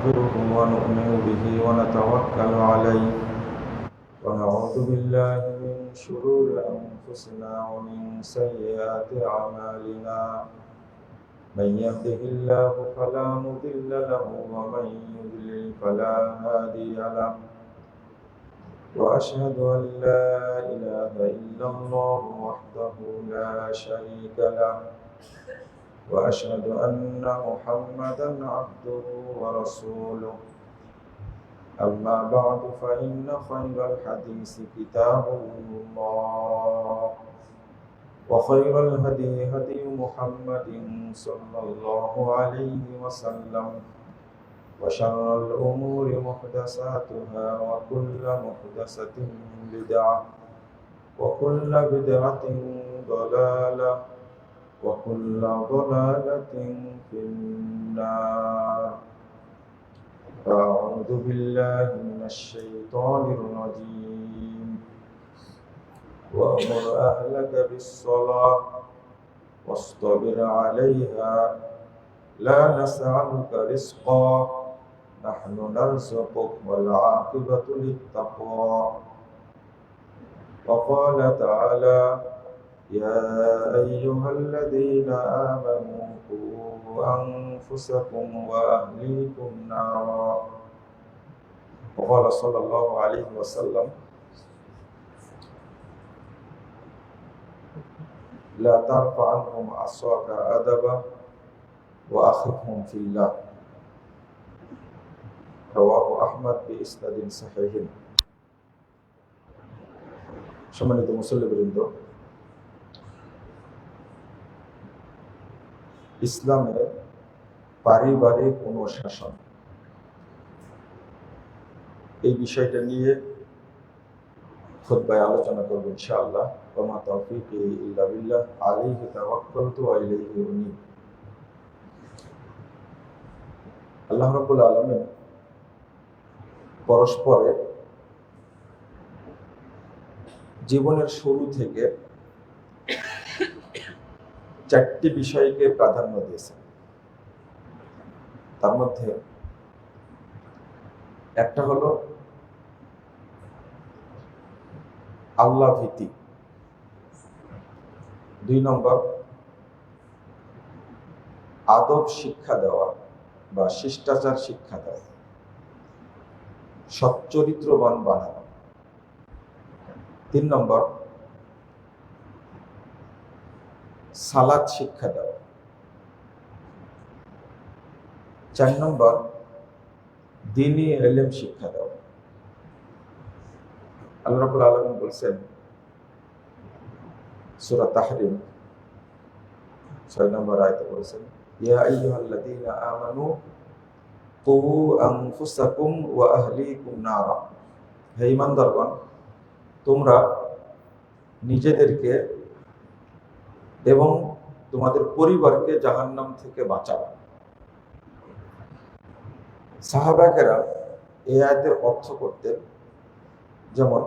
ونستغفره ونؤمن به ونتوكل عليه ونعوذ بالله من شرور أنفسنا ومن سيئات أعمالنا من يهده الله فلا مضل له ومن يضلل فلا هادي له وأشهد أن لا إله إلا الله وحده لا شريك له وأشهد أن محمدا عبده ورسوله أما بعد فإن خير الحديث كتاب الله وخير الهدي هدي محمد صلى الله عليه وسلم وشر الأمور محدثاتها وكل محدثة بدعة وكل بدعة ضلالة وكل ضلالة في النار. أعوذ بالله من الشيطان الرجيم. وأمر أهلك بالصلاة واصطبر عليها لا نسألك رزقا نحن نرزقك والعاقبة للتقوى. وقال تعالى يا أيها الذين آمنوا قوا أنفسكم وأهليكم نارا. وقال صلى الله عليه وسلم لا ترفع عنهم عصاك أدبا وأخفهم في الله. رواه أحمد بإسناد صحيح. সম্মানিত মুসল্লিবৃন্দ, ইসলামে পারিবারিক অনুশাসন এই বিষয়টা নিয়ে খুতবায় আলোচনা করব ইনশাআল্লাহ। ওয়া মা তাওফীকি ইল্লা বিল্লাহ আলাইহি তাওয়াক্কালতু ওয়া ইলাইহি উনীব। আল্লাহ রাব্বুল আলামিন পরস্পরের জীবনের শুরু থেকে চারটি বিষয়কে প্রাধান্য দিয়েছেন। তার মধ্যে একটা হলো আল্লাহ ভীতি, 2 নম্বর আদব শিক্ষা দেওয়া বা শিষ্টাচার শিক্ষা দেওয়া, সচ্চরিত্রবান বানানো, 3 নম্বর সালাত শিক্ষা দেওয়া, 4 নম্বর দ্বীনি ইলম শিক্ষা দেওয়া। আল্লাহ রাব্বুল আলামিন বলেন সূরা তাহরিম 6 নম্বর আয়াতে বলেছেন ইয়া আইয়ুহাল্লাযীনা আমানু কু আনফুসাকুম ওয়া আহলিকুম নারা। হে ঈমানদারগণ, তোমরা নিজেদেরকে এবং তোমাদের পরিবারকে জাহান্নাম থেকে বাঁচাও। সাহাবাকেরা এই আয়াতের অর্থ করতেন, যেমন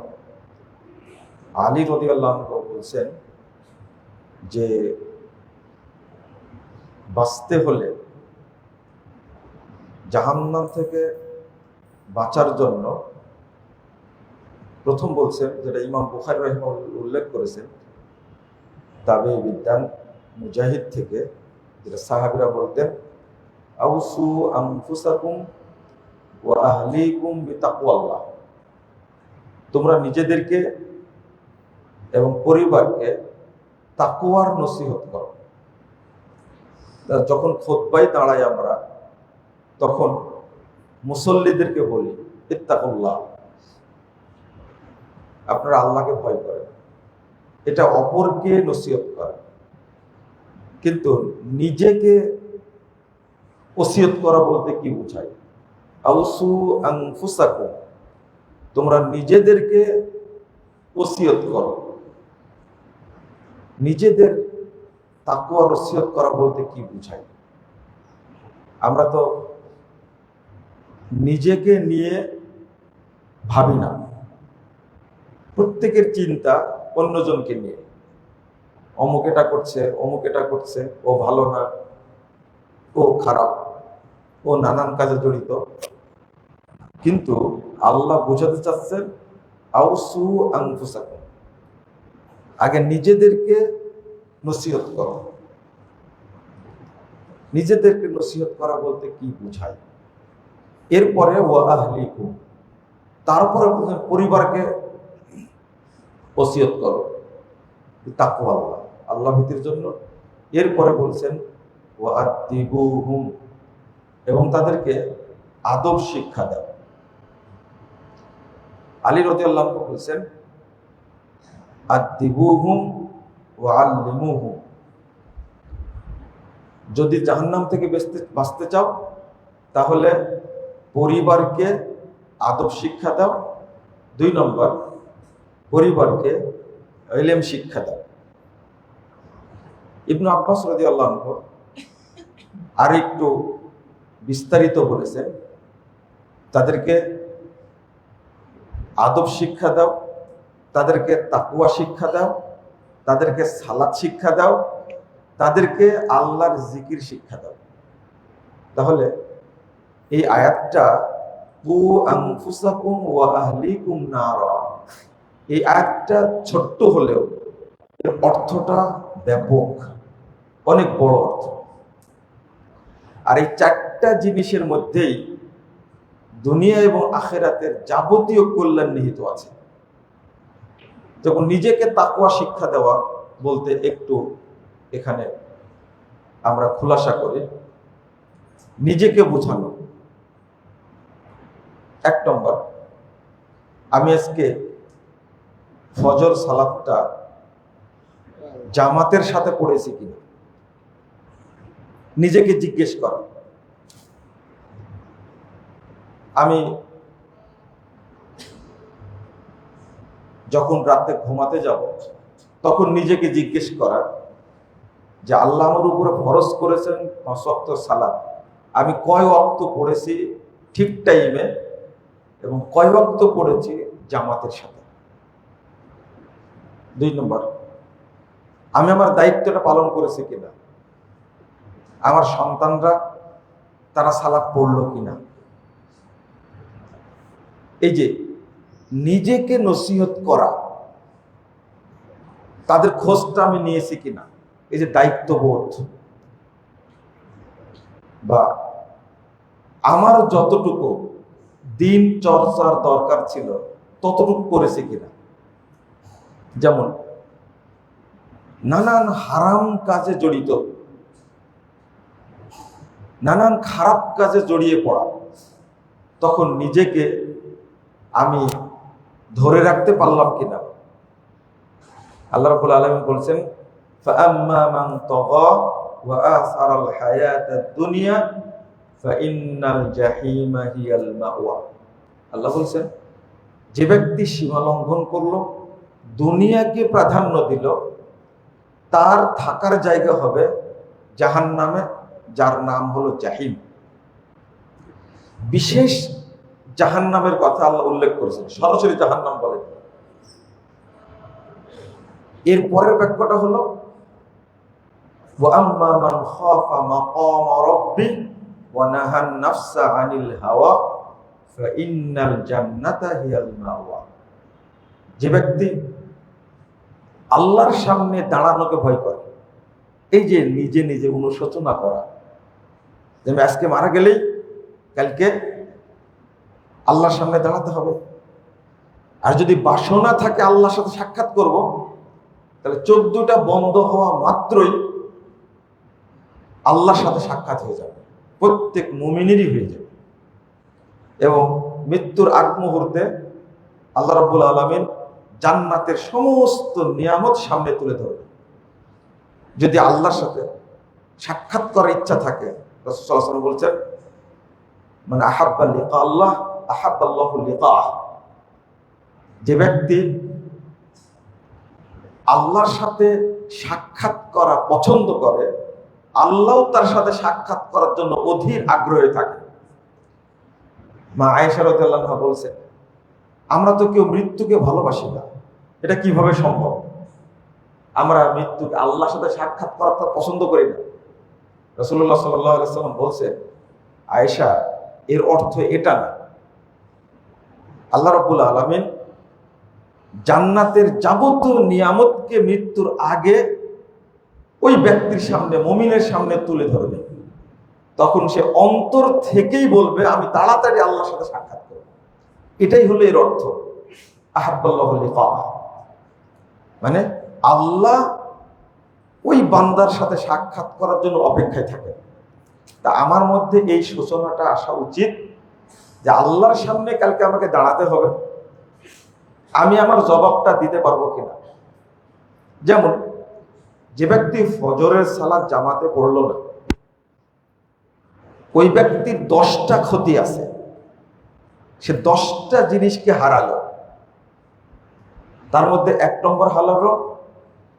আলী রাদিয়াল্লাহু আনহু বলছেন যে বাঁচতে হলে জাহান্নাম থেকে বাঁচার জন্য প্রথম বলছেন, যেটা ইমাম বুখারী রাহিমাহুল্লাহ উল্লেখ করেছেন তাবেঈ বিদ্যান মুজাহিদ থেকে, যেটা সাহাবীরা বলতেন আউসু আনফুসাকুম ওয়া আহলিকুম বিতাকওয়াল্লাহ। তোমরা নিজেদেরকে এবং পরিবারকে তাকওয়ার নসিহত করো। যখন খুতবায় দাঁড়াই আমরা, তখন মুসল্লিদেরকে বলি ইত্তাকুল্লাহ, আপনারা আল্লাহকে ভয় করেন। এটা অপরকে নসিহত করে, কিন্তু নিজেকে ওসিয়ত করা বলতে কি বোঝায়? আউসু আনফুসাকুম, তোমরা নিজেদেরকে ওসিয়ত করো। নিজেদের তাকওয়ার ওসিয়ত করা বলতে কি বোঝায়? আমরা তো নিজেকে নিয়ে ভাবি না, প্রত্যেকের চিন্তা অন্যজনকে নিয়ে। অমুক এটা করছে, অমুক এটা করছে, ও ভালো না, ও খারাপ, ও নানান কাজে জড়িত। কিন্তু আল্লাহ বোঝাতে চাচ্ছেন আউসু আনফুসাকুম, আগে নিজেদেরকে নসিহত করো। নিজেদেরকে নসিহত করা বলতে কি বোঝায়? এরপরে ওয়া আহলিকুম, তারপরে পরিবারকে ওসিয়ত করো তাকওয়া আল্লাহ, আল্লাহ ভীতির জন্য। এরপরে বলছেন ওয়া আদিবুহুম, এবং তাদেরকে আদব শিক্ষা দাও। আলী রাদিয়াল্লাহু আনহু বলছেন আদিবুহুম ওয়া আল্লিমুহুম, যদি জাহান্নাম থেকে বাঁচতে চাও তাহলে পরিবারকে আদব শিক্ষা দাও। 2 নম্বর, পরিবারকে ইলম শিক্ষা দাও। ইবনে আব্বাস রাদিয়াল্লাহু আনহু আর একটু বিস্তারিত বলেছেন, তাদেরকে আদব শিক্ষা দাও, তাদেরকে তাকওয়া শিক্ষা দাও, তাদেরকে সালাত শিক্ষা দাও, তাদেরকে আল্লাহর জিকির শিক্ষা দাও। তাহলে এই আয়াতটা কু আনফুসাকুম ওয়া আহলিকুম নারা, এই আয়াতটা ছোট্ট হলেও এর অর্থটা ব্যাপক, অনেক বড় অর্থ। আর এই 4টা জিনিসের মধ্যেই দুনিয়া এবং আখিরাতের যাবতীয় কল্যাণ নিহিত আছে। যখন নিজেকে তাকওয়া শিক্ষা দেওয়া বলতে একটু এখানে আমরা খুলাসা করি, নিজেকে বোঝানো। 1 নম্বর, আমি আজকে ফজর সালাতটা জামাতের সাথে পড়েছি কিনা নিজেকে জিজ্ঞেস করা। আমি যখন রাতে ঘুমাতে যাব তখন নিজেকে জিজ্ঞেস করা যে আল্লাহ আমার উপরে ফরজ করেছেন 5 ওয়াক্ত সালাত, আমি কয় ওয়াক্ত পড়েছি ঠিক টাইমে এবং কয় ওয়াক্ত পড়েছি জামাতের সাথে। 2 নম্বর, আমি আমার দায়িত্বটা পালন করেছি কিনা, আমার সন্তানরা তারা সালাত পড়লো কিনা। এই যে নিজেকে নসিহত করা, তাদের খোঁজটা আমি নিয়েছি কিনা, এই যে দায়িত্ববোধ, বা আমার যতটুকু দিন চর্চার দরকার ছিল ততটুকু করেছি কিনা। যেমন নানান হারাম কাজে জড়িত, নানান খারাপ কাজে জড়িয়ে পড়া, তখন নিজেকে আমি ধরে রাখতে পারলাম কিনা। আল্লাহ রাব্বুল আলামিন বলছেন ফাআম্মা মান তাগা ওয়া আসারাল হায়াতাদ দুনিয়া ফাইন্নাল জাহিমা হিয়াল মাওয়া। আল্লাহ বলছেন যে ব্যক্তি সীমা লঙ্ঘন করলো, দুনিয়াকে প্রাধান্য দিল, তার থাকার জায়গা হবে জাহান্নামে, যার নাম হলো জাহিম। বিশেষ জাহান্নামের কথা আল্লাহ উল্লেখ করেছেন, সরাসরি জাহান্নাম বলেন। এর পরের বাক্যটা হলো ওয়া আম্মা মান খাফা মাকাম রাব্বি ওয়া নাহান নাফসা আনিল হাওয়া ফাইন্নাল জান্নাতা হিয়াল মাওয়া। যে ব্যক্তি আল্লাহর সামনে দাঁড়ানোকে ভয় করে, এই যে নিজে নিজে অনুশোচনা করা, যে আজকে মারা গেলেই কালকে আল্লাহর সামনে দাঁড়াতে হবে, আর যদি বাসনা থাকে আল্লাহর সাথে সাক্ষাৎ করব, তাহলে 14টা বন্ধ হওয়া মাত্রই আল্লাহর সাথে সাক্ষাৎ হয়ে যাবে, প্রত্যেক মুমিনেরই হয়ে যাবে। এবং মৃত্যুর আগ মুহূর্তে আল্লাহ রাব্বুল আলামিন জান্নাতের সমস্ত নিয়ামত সামনে তুলে ধরবে। যদি আল্লাহর সাথে সাক্ষাৎ করার ইচ্ছা থাকে, রাসূল সাল্লাল্লাহু আলাইহি ওয়াসাল্লাম বলছেন মানে আহাব্বা লিকা আল্লাহ আহাব্বাল্লাহু লিকাহ। যে ব্যক্তি আল্লাহর সাথে সাক্ষাৎ করা পছন্দ করে, আল্লাহ তার সাথে সাক্ষাৎ করার জন্য অধীর আগ্রহে থাকে। মা আয়েশা রাদিয়াল্লাহু আনহা বলছেন আমরা তো কেউ মৃত্যুকে ভালোবাসি না, এটা কিভাবে সম্ভব? আমরা মৃত্যুকে আল্লাহর সাথে সাক্ষাৎ করাটা পছন্দ করি না। রাসূলুল্লাহ সাল্লাল্লাহু আলাইহি ওয়াসাল্লাম বলছেন আয়েশা, এর অর্থ এটা না আল্লাহ রাব্বুল আলামিন জান্নাতের যাবতীয় নিয়ামতকে মৃত্যুর আগে ওই ব্যক্তির সামনে, মুমিনের সামনে তুলে ধরবে। তখন সে অন্তর থেকেই বলবে আমি তাড়াতাড়ি আল্লাহর সাথে সাক্ষাৎ করব। এটাই হলো এর অর্থ, আহাব্বাল্লাহু লিকা, মানে আল্লাহ ওই বান্দার সাথে সাক্ষাৎ করার জন্য অপেক্ষায় থাকে। তা আমার মধ্যে এই সূচনাটা আসা উচিত যে আল্লাহর সামনে কালকে আমাকে দাঁড়াতে হবে, আমি আমার জবাবটা দিতে পারবো কিনা। যেমন যে ব্যক্তি ফজরের সালাত জামাতে পড়লো না, ওই ব্যক্তির 10টা ক্ষতি আছে, সে 10টা জিনিসকে হারালো। তার মধ্যে 1 নম্বর হারালো,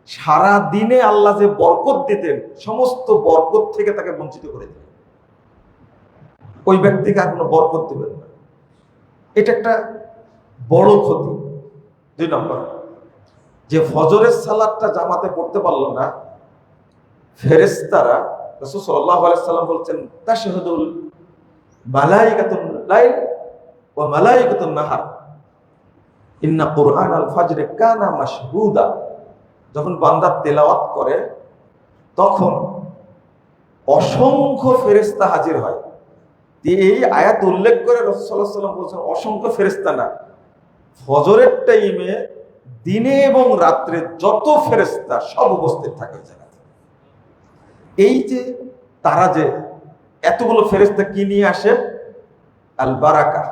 সারা দিনে আল্লাহ যে বরকত দিতেন সমস্ত বরকত থেকে তাকে বঞ্চিত করে দিলেন, ওই ব্যক্তিকে আর কোনো বরকত দিবেন না, এটা একটা বড় ক্ষতি। 2 নম্বর, যে ফজরের সালাতটা জামাতে পড়তে পারলো না, ফেরেশতারা, রাসূল সাল্লাল্লাহু আলাইহি সাল্লাম বলছেন তাশহাদুল মালাইকাতুল লাইল ওয়া মালাইকাতুন নাহার ইন্না কুরআনাল ফাজর কানা মাশহুদা। যখন বান্দা তেলাওয়াত করে তখন অসংখ্য ফেরেশতা হাজির হয়। এই আয়াত উল্লেখ করে রাসূল সাল্লাল্লাহু আলাইহি সাল্লাম বলছেন অসংখ্য ফেরেশতা না, ফজরের টাইমে দিনে এবং রাত্রে যত ফেরেশতা সব উপস্থিত থাকে জায়গায়। এই যে তারা যে এতগুলো ফেরেশতা কি নিয়ে আসে, আল বারাকা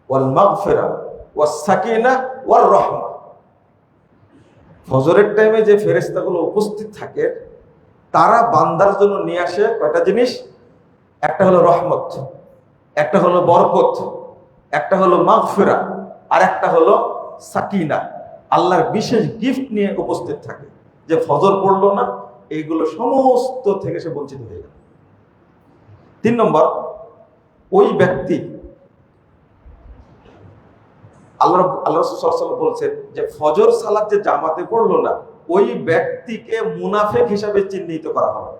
ওয়াল মাগফিরা ওয়াস সাকিনা ওয়ার রাহমা। ফজরের টাইমে যে ফেরেশতাগুলো উপস্থিত থাকে তারা বান্দার জন্য নিয়ে আসে কয়টা জিনিস, একটা হলো রহমত, একটা হলো বরকত, একটা হলো মাগফিরা, আর একটা হলো সাকিনা। আল্লাহর বিশেষ গিফট নিয়ে উপস্থিত থাকে, যে ফজর পড়লো না এইগুলো সমস্ত থেকে সে বঞ্চিত হয়ে গেল। 3 নম্বর, ওই ব্যক্তি, আল্লাহ রাসূল সাল্লাল্লাহু আলাইহি ওয়াসাল্লাম বলছেন যে ফজর সালাত যে জামাতে পড়লো না ওই ব্যক্তিকে মুনাফিক হিসাবে চিহ্নিত করা হবে।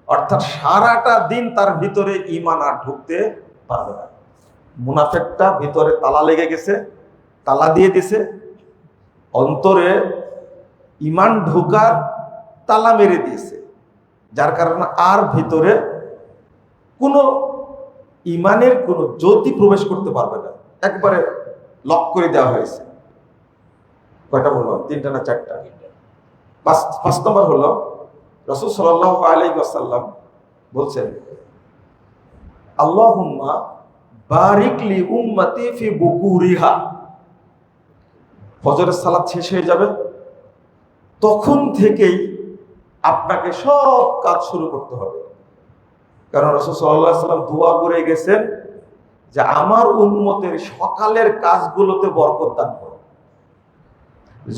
অর্থাৎ সারাটা দিন তার ভিতরে ঈমান আর ঢুকতে পারবে না। মুনাফিকটা ভিতরে তালা লেগে গেছে, তালা দিয়ে দিছে, অন্তরে ঈমান ঢোকার তালা মেরে দিয়েছে, যার কারণে আর ভিতরে কোনো ঈমানের কোনো জ্যোতি প্রবেশ করতে পারবে না, একবারে লক করে দেওয়া হয়েছে। কয়টা বললাম, 3টা না 4টা? 5 নম্বর হলো রাসূল সাল্লাল্লাহু আলাইহি ওয়াসাল্লাম বলছেন আল্লাহুম্মা বারিক লি উম্মতি ফি বুকুরিহা। ফজরের সালাত শেষ হয়ে যাবে, তখন থেকেই আপনাকে সব কাজ শুরু করতে হবে। কারণ রাসূল সাল্লাল্লাহু আলাইহি ওয়াসাল্লাম দোয়া করে গেছেন যে আমার উম্মতের সকালের কাজগুলোতে বরকত দান করো।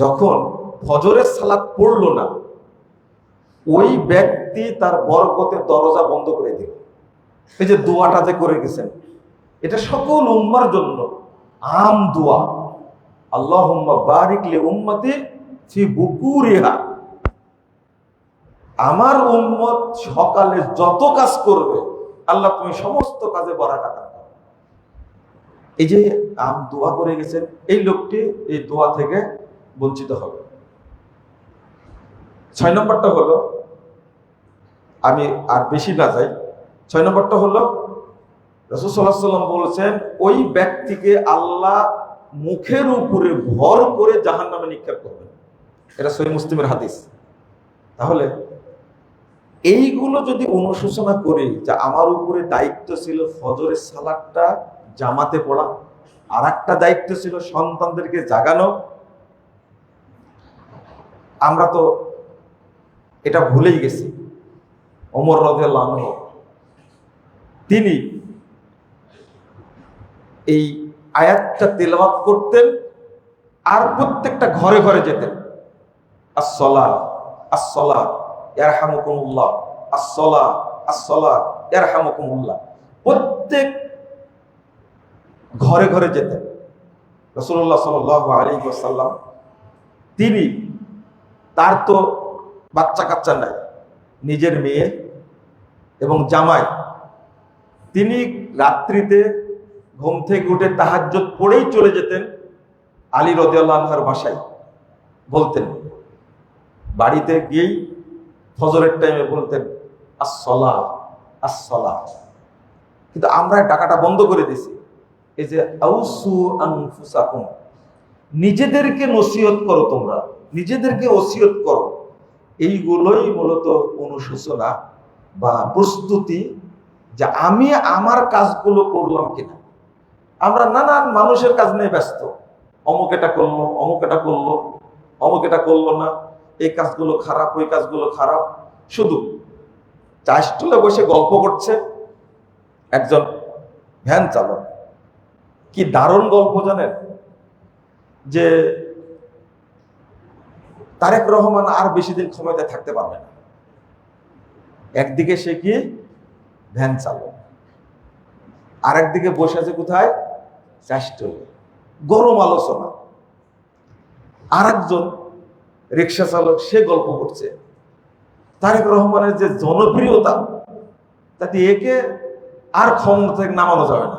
যখন ফজরের সালাত পড়লো না ওই ব্যক্তি তার বরকতের দরজা বন্ধ করে দিল। এই যে দোয়াটা যে করে গেছেন এটা সকল উম্মার জন্য আম দোয়া, আল্লাহুম্মা বারিক লি উম্মতি ফি বুকুরিহা। আমার উম্মত সকালে যত কাজ করবে আল্লাহ তুমি সমস্ত কাজে বরাকাত দাও। এই যে আম দোয়া করে গেছেন, এই লোকটি এই দোয়া থেকে বঞ্চিত হবে। 6 নম্বরটা হলো, আমি আর বেশি না যাই, 6 নম্বরটা হলো রাসূল সাল্লাল্লাহু আলাইহি ওয়াসাল্লাম বলেছেন ওই ব্যক্তিকে আল্লাহ মুখের উপরে ভর করে জাহান্নামে নিক্ষেপ করবেন। এটা সহিহ মুসলিমের হাদিস। তাহলে এইগুলো যদি অনুশোচনা করি যে আমার উপরে দায়িত্ব ছিল ফজরের সালাতটা জামাতে পড়া, আর একটা দায়িত্ব ছিল সন্তানদেরকে জাগানো, আমরা তো এটা ভুলেই গেছি। ওমর রাদিয়াল্লাহু আনহু তিনি এই আয়াতটা তেলাওয়াত করতেন আর প্রত্যেকটা ঘরে ঘরে যেতেন, আসসালাত আসসালাত ইয়ারহামুকুমুল্লাহ, আসসালাত আসসালাত ইয়ারহামুকুমুল্লাহ, প্রত্যেক ঘরে ঘরে যেতেন। রাসূলুল্লাহ সাল্লাল্লাহু আলাইহি ওয়াসাল্লাম তিনি, তার তো বাচ্চা কাচ্চা নাই, নিজের মেয়ে এবং জামাই, তিনি রাত্রিতে ঘুম থেকে উঠে তাহাজ্জুদ পড়েই চলে যেতেন আলী রাদিয়াল্লাহু আনহুর বাসায়। বলতেন, বাড়িতে গিয়েই ফজরের টাইমে বলতেন আসসালাহ আসসালাহ। কিন্তু আমরা ডাকাটা বন্ধ করে দিছি। এই যে আউসু আনফুসাকুম, নিজেদেরকে নসিহত করো, তোমরা নিজেদেরকে ওসিয়ত করো, এইগুলোই মূলত অনুশোচনা বা প্রস্তুতি যে আমি আমার কাজগুলো করলাম কিনা। আমরা নানান মানুষের কাজ নিয়ে ব্যস্ত, অমুক এটা করলো, অমুক এটা করলো, অমুক এটা করলো না, এই কাজগুলো খারাপ, ওই কাজগুলো খারাপ। শুধু চা স্টলে বসে গল্প করছে একজন ভ্যান চালক। কি দারুণ গল্প জানেন, যে তারেক রহমান আর বেশি দিন ক্ষমতায় থাকতে পারবে না। একদিকে সে কি ভ্যান চালক, আর একদিকে বসে আছে কোথায়, চা স্টলে, গরম আলোচনা। আর একজন রিক্সা চালক, সে গল্প করছে তারেক রহমানের যে জনপ্রিয়তা, তাতে একে আর ক্ষমতা থেকে নামানো যাবে না।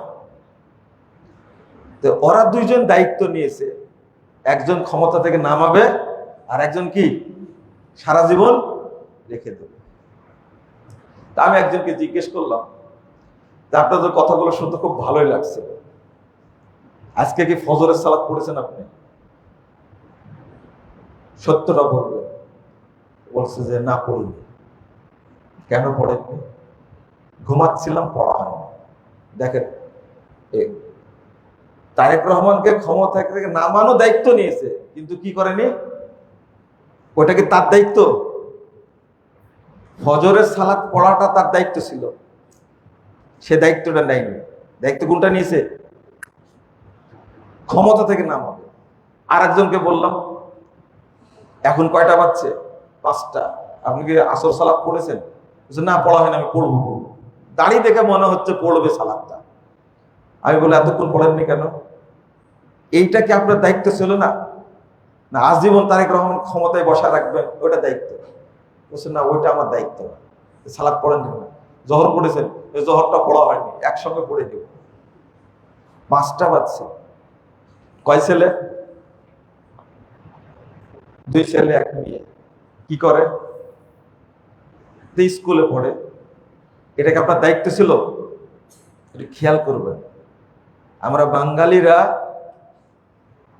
তো ওরা দুইজন দায়িত্ব নিয়েছে, একজন ক্ষমতা থেকে নামাবে আর একজন কি সারা জীবন রেখে দেবে। তা আমি একজনকে জিজ্ঞেস করলাম, আপনাদের কথাগুলো শুনতে খুব ভালোই লাগছে, আজকে কি ফজরের সালাত পড়েছেন আপনি? সত্যটা বলবে। বলছে যে না, পড়িনি। কেন পড়েননি? ঘুমাচ্ছিলাম, পড়া হয় না। দেখেন, তারেক রহমানকে ক্ষমতা থেকে নামানো দায়িত্ব নিয়েছে, কিন্তু কি করেনি, ওটা কি তার দায়িত্ব? ফজরের সালাত পড়াটা তার দায়িত্ব ছিল, সে দায়িত্বটা নেয়নি। দায়িত্ব কোনটা নিয়েছে? ক্ষমতা থেকে নামাবে। আর একজনকে বললাম, এখন কয়টা বাজছে? 5টা। আপনি কি আসর সালাত পড়েছেন? না, পড়া হয় না, আমি পড়বো। দাঁড়িয়ে দেখে মনে হচ্ছে পড়বে সালাতটা। আমি বলি, এতক্ষণ পড়েননি কেন? এইটা কি আপনার দায়িত্ব ছিল না? না আজীবন তারেক রহমান ক্ষমতায় বসা রাখবেন, ওটা দায়িত্ব? বলছেন না, ওইটা আমার দায়িত্ব না। সালাত পড়েন না। জোহর পড়েছেন? ওই জোহরটা পড়া হয়নি, একসঙ্গে পড়ে দিব। 5টা বাজছে। কয় ছেলে? 2 ছেলে 1 মেয়ে। কি করে? স্কুলে পড়ে। এটা কি আপনার দায়িত্ব ছিল? এটা খেয়াল করবেন। আমরা বাঙালিরা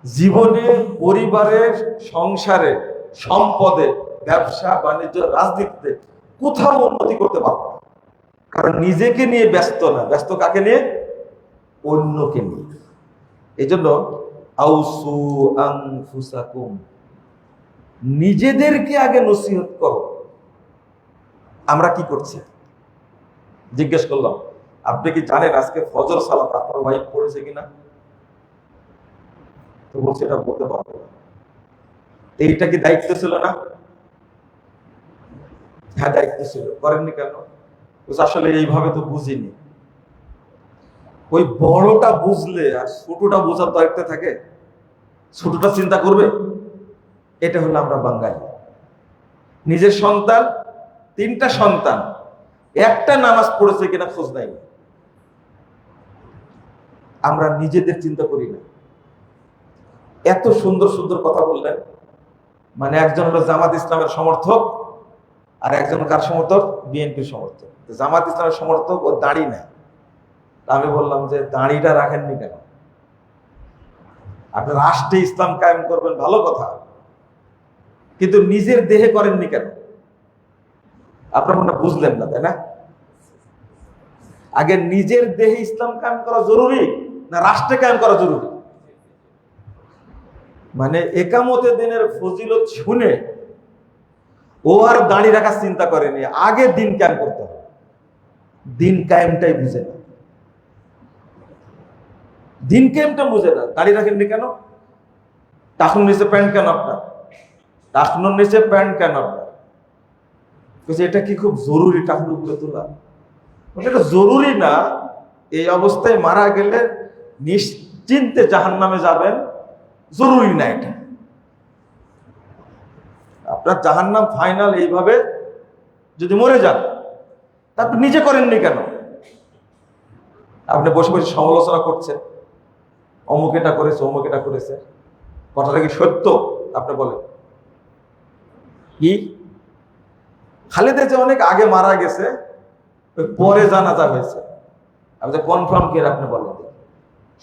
জীবনে, পরিবারে, সংসারে, সম্পদে, ব্যবসা বাণিজ্য, রাজনীতিতে কোথাও উন্নতি করতে পারবো না, কারণ নিজেকে নিয়ে ব্যস্ত না। ব্যস্ত কাকে নিয়ে? অন্যকে নিয়ে। এই জন্য আউসু আনফুসাকুম, নিজেদেরকে আগে নসিহত করো। আমরা কি করছি? জিজ্ঞেস করলাম, আপনি কি জানেন আজকে ফজর সালাত আপনার ওয়াইফ পড়েছে কিনা? তো বলছে এটা বলতে পারবো না। এইটা কি দায়িত্ব ছিল না? হ্যাঁ, দায়িত্ব ছিল। করেননি কেন? আসলে এইভাবে তো বুঝিনি। ওই বড়টা বুঝলে আর ছোটটা বোঝার দায়িত্ব থাকে, ছোটটা চিন্তা করবে। এটা হলো আমরা বাঙালি। নিজের সন্তান, 3টা সন্তান, একটা নামাজ পড়েছে কিনা খোঁজ নাই। আমরা নিজেদের চিন্তা করি না। এত সুন্দর সুন্দর কথা বললেন, মানে একজন হলো জামাত ইসলামের সমর্থক, আর একজন কার সমর্থক? বিএনপির সমর্থক। জামাত ইসলামের সমর্থক, ও দাড়ি নাই। আমি বললাম যে দাড়িটা রাখেননি কেন? আপনি রাষ্ট্রে ইসলাম কায়েম করবেন, ভালো কথা, কিন্তু নিজের দেহে করেননি কেন? আপনার মনে বুঝলেন না, তাই না? আগে নিজের দেহে ইসলাম কায়েম করা জরুরি না রাষ্ট্রে কায়েম করা জরুরি? মানে একামতে দিনের ফজিলত শুনে ও আর দাড়ি রাখার চিন্তা করেনি, আগে দিন কায়েম করতে হবে। দিন কায়েমটাই বুঝে না, দিন কায়েমটা বুঝে না। দাড়ি রাখেননি কেন? টাকনুর নিচে প্যান্ট কেন আপনার? টাকনুর নিচে প্যান্ট কেন আপনার? এটা কি খুব জরুরি টাকনু উপরে তোলা? এটা জরুরি না। এই অবস্থায় মারা গেলে নিশ্চিন্তে জাহান্নামে যাবেন, জরুরি না এটা। আপনার জাহান্নাম ফাইনাল। এইভাবে যদি মরে যান, তারপর নিজে করেননি কেন? আপনি বসে বসে সমালোচনা করছেন, অমুক এটা করেছে, অমুক এটা করেছে, কথাটা কি সত্য? আপনি বলেন কি? খালেদা যে অনেক আগে মারা গেছে, পরে জানাজা হয়েছে, আপনি কনফার্ম কি? আপনি বলেন,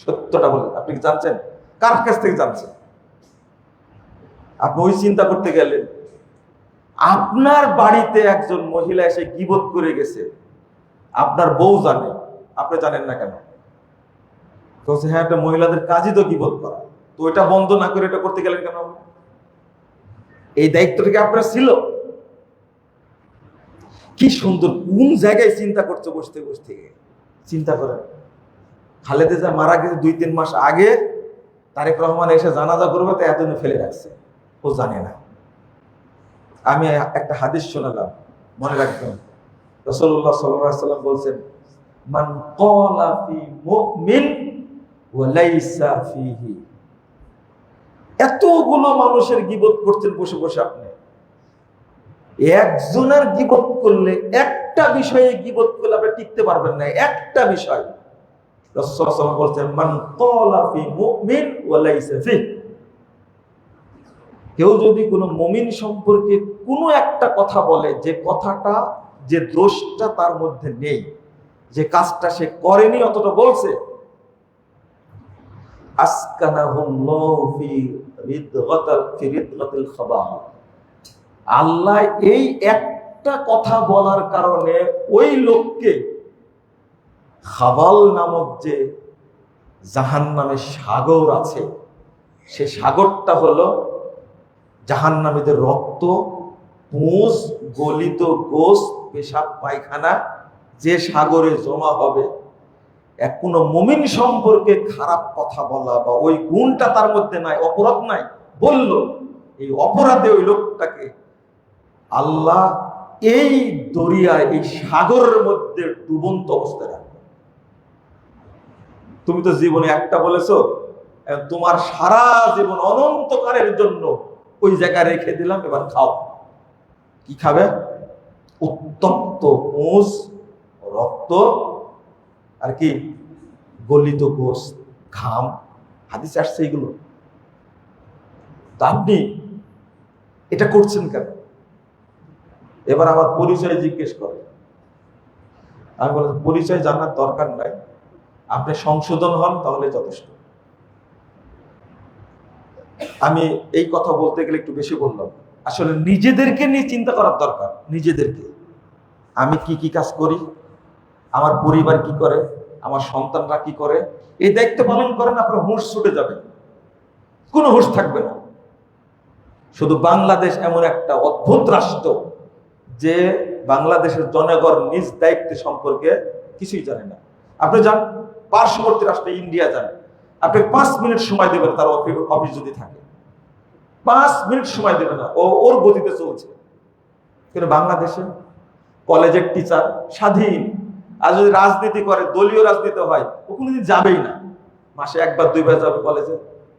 সত্যটা বলেন। আপনি কি জানছেন? কার কাছ থেকে জানছেন? আপনি ওই চিন্তা করতে গেলেন। আপনার বাড়িতে একজন মহিলা এসে গীবত করে গেছে, আপনার বউ জানে, আপনি জানেন না কেন? তো হ্যাঁ, একটা মহিলাদের কাজই তো গীবত করা, তো এটা বন্ধ না করে এটা করতে গেলেন কেন? এই দায়িত্বটা কি আপনার ছিল? কি সুন্দর, কোন জায়গায় চিন্তা করছে বসতে বসতে। চিন্তা করেন, খালেদা জিয়া মারা গেছে 2-3 মাস আগে, তারেক রহমান এসে জানাজা করবে, তো এতদিন ফেলে রাখছে, ও জানে না। আমি একটা হাদিস শোনালাম, মনে রাখবেন। রাসূলুল্লাহ সাল্লাল্লাহু আলাইহি ওয়াসাল্লাম বলছেন, মান ক্বালা ফি মুমিন ওয়া লাইসা ফিহি। এতগুলো মানুষের গীবত করছেন বসে বসে, আপনি একজনের গীবত করলে, একটা বিষয়ে গীবত করলে আপনি টিকতে পারবেন না, একটা বিষয়। রাসূলুল্লাহ সাল্লাল্লাহু আলাইহি ওয়াসাল্লাম বলছেন, মান ক্বালা ফি মুমিন ওয়া লাইসা ফিহি। কেউ যদি কোনো মুমিন সম্পর্কে কোনো একটা কথা বলে, যে কথাটা, যে দোষটা তার মধ্যে নেই, যে কাজটা সে করেনি, অতটা বলছে, আসকানাহুল্লাহু ফি রিদগাতিল খাবাহ। আল্লাহ এই একটা কথা বলার কারণে ওই লোককে খাবাল নামক যে জাহান্নামের সাগর আছে, সে সাগরটা হলো জাহান্নামীদের রক্ত, পুঁজ, গলিত গোশ, পেশাব পায়খানা, যে সাগরে জমা হবে। কোনো মুমিন সম্পর্কে খারাপ কথা বলা বা ওই গুণটা তার মধ্যে নাই, অপরাধ নাই, বলল, এই অপরাধে ওই লোকটাকে আল্লাহ এই দরিয়ায়, এই সাগরের মধ্যে ডুবন্ত অবস্থায় রাখবে। তুমি তো জীবনে একটা বলেছো, তোমার সারা জীবন অনন্তকালের জন্য ওই জায়গায় রেখে দিলাম, এবার খাও। কি খাবে? উত্তপ্ত পুঁজ, রক্ত, আর কি গলিত গোশ, ঘাম, হাদিসে আসছে এগুলো। তা আপনি এটা করছেন কেন? এবার আমার পরিচয় জিজ্ঞেস করে। আমি বললাম, পরিচয় জানার দরকার নাই, আপনি সংশোধন হন, তাহলে যথেষ্ট। আমি এই কথা বলতে গেলে একটু বেশি বললাম। আসলে নিজেদেরকে নিয়ে চিন্তা করার দরকার। নিজেদেরকে, আমি কি কি কাজ করি, আমার পরিবার কি করে, আমার সন্তানরা কি করে, এই দায়িত্ব পালন করেন, আপনার হুঁশ ছুটে যাবে, কোনো হুঁশ থাকবে না। শুধু বাংলাদেশ এমন একটা অদ্ভুত রাষ্ট্র যে বাংলাদেশের জনগণ নিজ দায়িত্ব সম্পর্কে কিছুই জানে না। আপনি যান পার্শ্ববর্তী রাষ্ট্রে ইন্ডিয়া যান, আপনি 5 মিনিট সময় দেবেন তার অফিস যদি থাকে, 5 মিনিট সময় দেবে না, ওর গতিতে চলছে। কিন্তু বাংলাদেশে কলেজের টিচার স্বাধীন, আর যদি রাজনীতি করে, দলীয় রাজনীতি হয়, ও কোনোদিন যাবেই না, মাসে 1-2 বার যাবে কলেজে।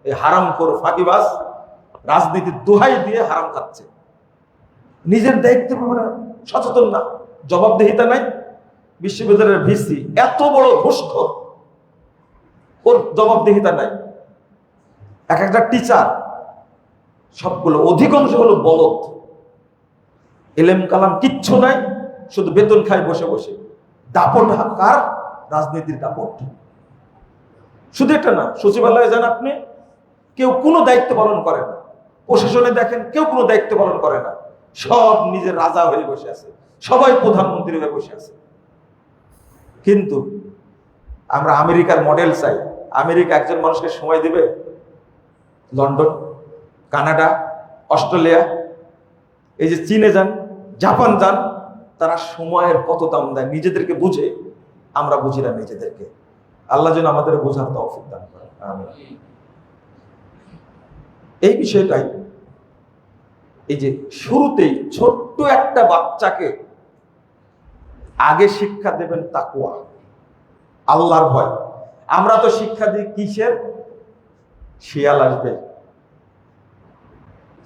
এই হারামখোর ফাঁকিবাজ রাজনীতির দোহাই দিয়ে হারাম খাচ্ছে, নিজের দায়িত্বের ব্যাপারে সচেতন না, জবাবদিহিতা নাই। বিশ্ববিদ্যালয়ের ভিসি এত বড় ঘুষখোর, ওর জবাবদিহিতা নাই। একটা টিচার, সবগুলো অধিকাংশ হলো বলদ, এলেম কালাম কিচ্ছু নাই, শুধু বেতন খায় বসে বসে। দাপট কার? রাজনীতির দাপট। শুধু এটা না, সচিবালয়ে যান আপনি, কেউ কোনো দায়িত্ব পালন করে না। প্রশাসনে দেখেন, কেউ কোনো দায়িত্ব পালন করে না, সব নিজের রাজা হয়ে বসে আছে, সবাই প্রধানমন্ত্রী হয়ে বসে আছে। কিন্তু আমরা আমেরিকার মডেল চাই। আমেরিকা একজন মানুষকে সময় দিবে? লন্ডন, কানাডা, অস্ট্রেলিয়া, এই যে চীনে যান, জাপান যান, তারা সময়ের কত দাম দেয়, নিজেদেরকে বুঝে, আমরা বুঝি না নিজেদেরকে। আল্লাহ যেন আমাদের বোঝার তৌফিক দান করেন, আমিন। এই বিষয়টাই, এই যে শুরুতেই ছোট্ট একটা বাচ্চাকে আগে শিক্ষা দেবেন তাকওয়া, আল্লাহর ভয়। আমরা তো শিক্ষা দিই কিসের? শিয়াল আসবে,